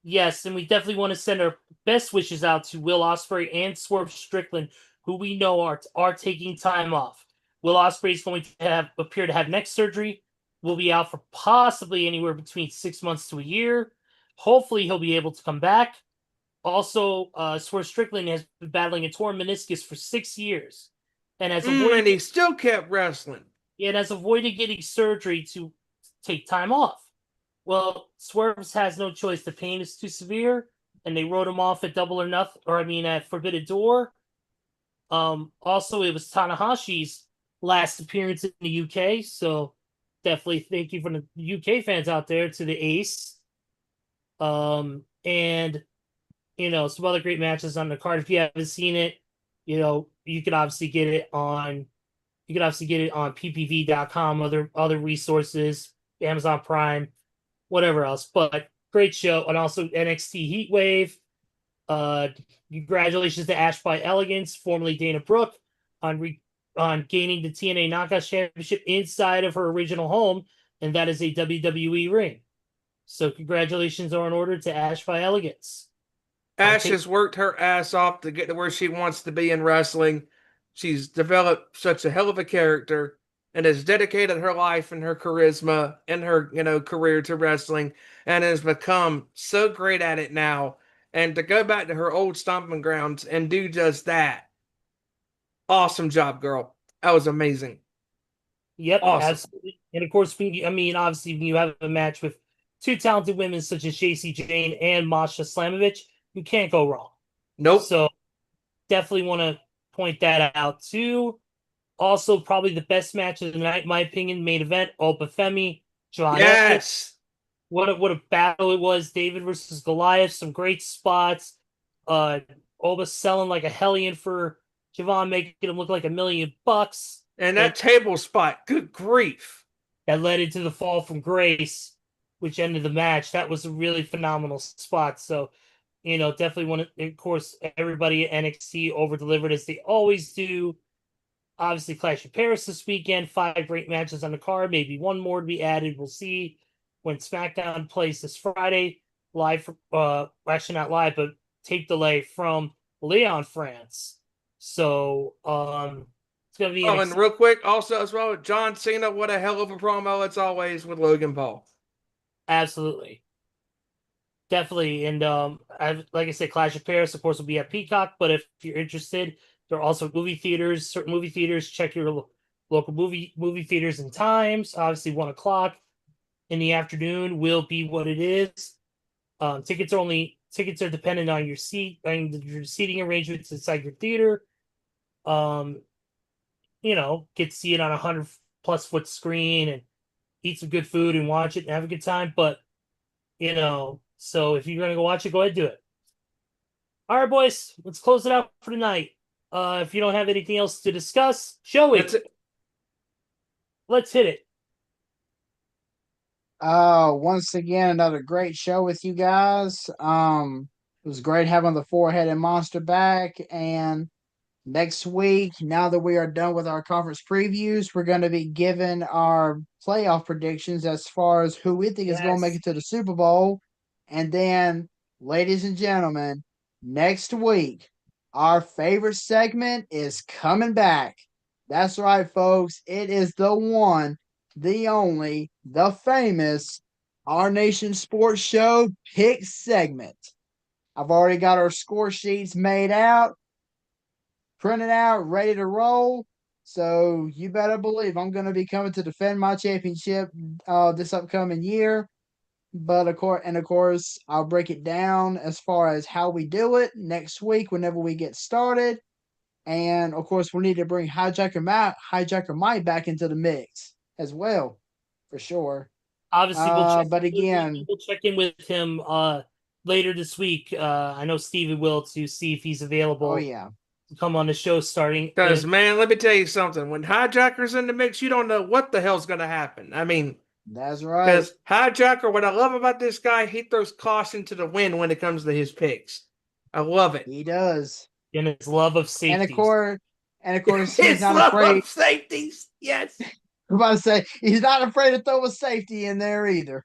Yes, and we definitely want to send our best wishes out to Will Ospreay and Swerve Strickland, who we know are taking time off. Will Ospreay is going to appear to have neck surgery. Will be out for possibly anywhere between 6 months to a year. Hopefully, he'll be able to come back. Also, Swerve Strickland has been battling a torn meniscus for 6 years, and has And he still kept wrestling. avoided getting surgery to take time off. Well, Swerves has no choice. The pain is too severe, and they wrote him off at Double or Nothing, at Forbidden Door. Also, it was Tanahashi's last appearance in the UK, so definitely thank you for the UK fans out there to the Ace. And some other great matches on the card. If you haven't seen it, you could obviously get it on ppv.com, other resources, Amazon Prime, whatever else. But great show. And also NXT Heatwave. Congratulations to Ash by Elegance, formerly Dana Brooke, on gaining the TNA Knockout Championship inside of her original home, and that is a WWE ring. So congratulations are in order to Ash by Elegance. Ash has worked her ass off to get to where she wants to be in wrestling. She's developed such a hell of a character and has dedicated her life and her charisma and her, career to wrestling, and has become so great at it now. And to go back to her old stomping grounds and do just that. Awesome job, girl. That was amazing. Yep, Awesome. absolutely. And of course, obviously, when you have a match with two talented women such as JC Jane and Masha Slamovich, you can't go wrong. Nope. So definitely want to point that out too. Also, probably the best match of the night, in my opinion, main event, Opa Femi, John Yes. What a battle it was. David versus Goliath, some great spots. Oba selling like a hellion for Javon, making him look like $1 million. And that table spot, good grief. That led into the fall from grace, which ended the match. That was a really phenomenal spot. So, definitely want to, of course, everybody at NXT over-delivered as they always do. Obviously, Clash of Paris this weekend. 5 great matches on the card. Maybe one more to be added. We'll see when SmackDown plays this Friday. Live, actually not live, but tape delay from Lyon, France. So, it's going to be... and real quick, also as well, John Cena, what a hell of a promo it's always with Logan Paul. Absolutely. Definitely. And like I said, Clash of Paris, of course, will be at Peacock. But if you're interested, there are also movie theaters, certain movie theaters. Check your local movie theaters and times. Obviously, 1:00 in the afternoon will be what it is. Tickets are dependent on your your seating arrangements inside your theater. Get to see it on a 100+ foot screen and eat some good food and watch it and have a good time. But so if you're gonna go watch it, go ahead and do it. All right, boys, let's close it out for tonight. If you don't have anything else to discuss, Joey, let's hit it. Once again, another great show with you guys. It was great having the four-headed monster back. And next week, now that we are done with our conference previews, we're going to be giving our playoff predictions as far as who we think is going to make it to the Super Bowl. And then, ladies and gentlemen, next week, our favorite segment is coming back. That's right, folks. It is the one, the only, the famous Our Nation Sports Show pick segment. I've already got our score sheets made out, printed out, ready to roll. So you better believe I'm going to be coming to defend my championship this upcoming year. But of course, I'll break it down as far as how we do it next week whenever we get started. And of course, we need to bring Hijacker Mike back into the mix as well, for sure. Obviously, we'll check in with him later this week. I know Steven will, to see if he's available. Oh yeah, to come on the show starting. Because man, let me tell you something. When Hijacker's in the mix, you don't know what the hell's going to happen. I mean, that's right. Because Hijacker, what I love about this guy, he throws caution to the wind when it comes to his picks. I love it. He does. And his love of safety. And of course, he's not afraid of safeties. Yes. I'm about to say he's not afraid to throw a safety in there either.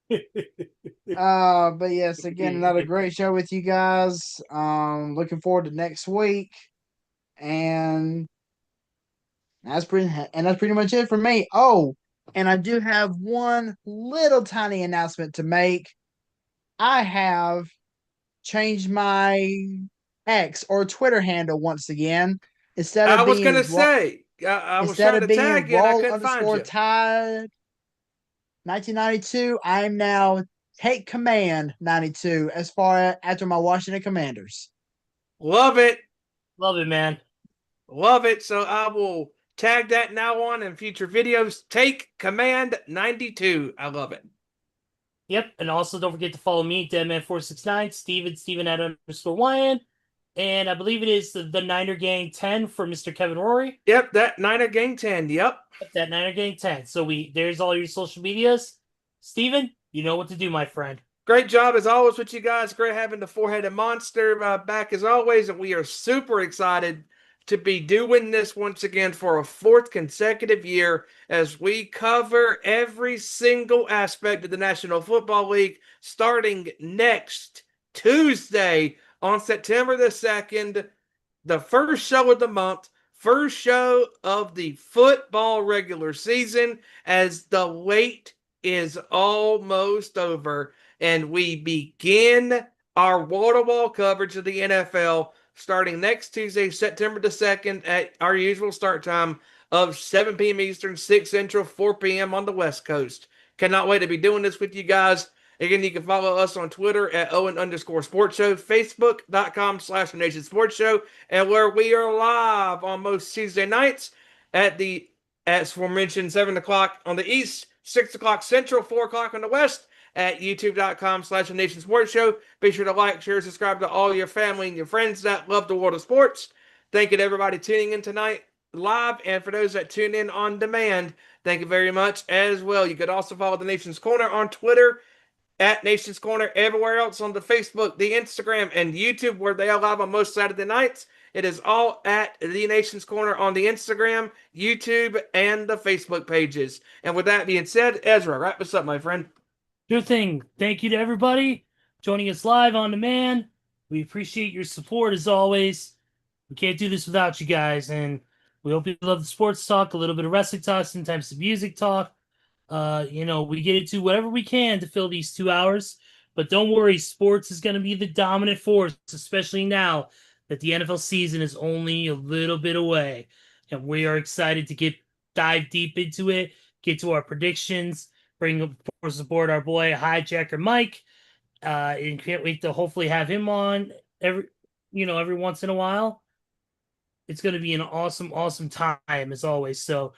But yes, again, another great show with you guys. Looking forward to next week, and that's pretty much it for me. Oh, and I do have one little tiny announcement to make. I have changed my X or Twitter handle once again. Instead I of was gonna being say, I was instead trying of to being tag you and I roll couldn't find underscore you. tide 1992, I'm now take command 92 as far after my Washington Commanders. Love it. Love it, man. Love it. So I will tag that now on in future videos. Take command 92. I love it. Yep, and also don't forget to follow me, Deadman469, Steven at underscore Wyand, and I believe it is the Niner Gang 10 for Mr. Kevin Rory. Yep, that Niner Gang 10. Yep. That Niner Gang 10. So there's all your social medias. Steven, you know what to do, my friend. Great job as always with you guys. Great having the four-headed monster back as always. And we are super excited to be doing this once again for a fourth consecutive year as we cover every single aspect of the National Football League starting next Tuesday on September the 2nd, the first show of the month, first show of the football regular season as the wait is almost over and we begin our wall-to-wall coverage of the NFL starting next Tuesday, September the 2nd at our usual start time of 7 p.m. Eastern, 6 Central, 4 p.m. on the West Coast. Cannot wait to be doing this with you guys. Again, you can follow us on Twitter at Owen_Sports Show, Facebook.com/Nation Sports Show, and where we are live on most Tuesday nights at the, as aforementioned, 7 o'clock on the East, 6 o'clock Central, 4 o'clock on the West, at youtube.com/Nation Sports Show. Be sure to like, share, subscribe to all your family and your friends that love the world of sports. Thank you to everybody tuning in tonight live, and for those that tune in on demand, thank you very much as well. You could also follow the Nation's Corner on Twitter at Nation's Corner, everywhere else on the Facebook, the Instagram, and YouTube, where they are live on most Saturday nights. It is all at the Nation's Corner on the Instagram, YouTube, and the Facebook pages. And with that being said, Ezra, wrap us up, my friend. Sure thing. Thank you to everybody joining us live on demand. We appreciate your support as always. We can't do this without you guys, and we hope you love the sports talk, a little bit of wrestling talk, sometimes some music talk. We get into whatever we can to fill these 2 hours. But don't worry, sports is going to be the dominant force, especially now that the NFL season is only a little bit away. And we are excited to dive deep into it, get to our predictions, bring, of course, aboard our boy Hijacker Mike. And can't wait to hopefully have him on every once in a while. It's going to be an awesome, awesome time as always. So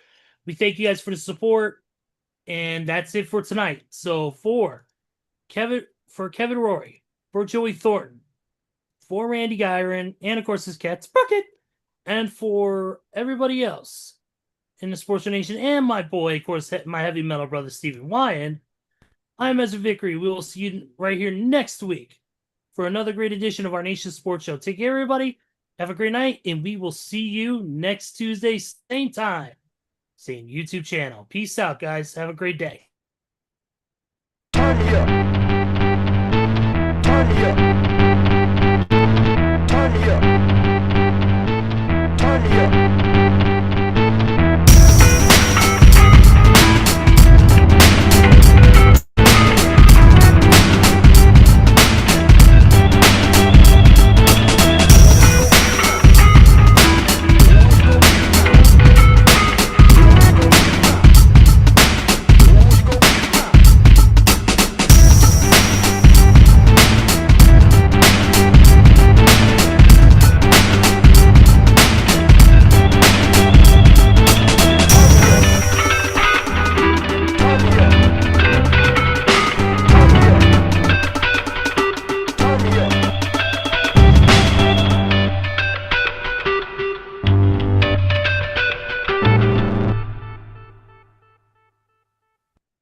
we thank you guys for the support. And that's it for tonight. So for Kevin Rory, for Joey Thornton, for Randy Gyron, and of course his cat Sprocket, and for everybody else in the Sports Nation, and my boy, of course, my heavy metal brother Stephen Wyand, I'm Ezra Vickery. We will see you right here next week for another great edition of our Nation Sports Show. Take care, everybody. Have a great night, and we will see you next Tuesday, same time. Same YouTube channel. Peace out, guys. Have a great day. Turn me up. Turn me up.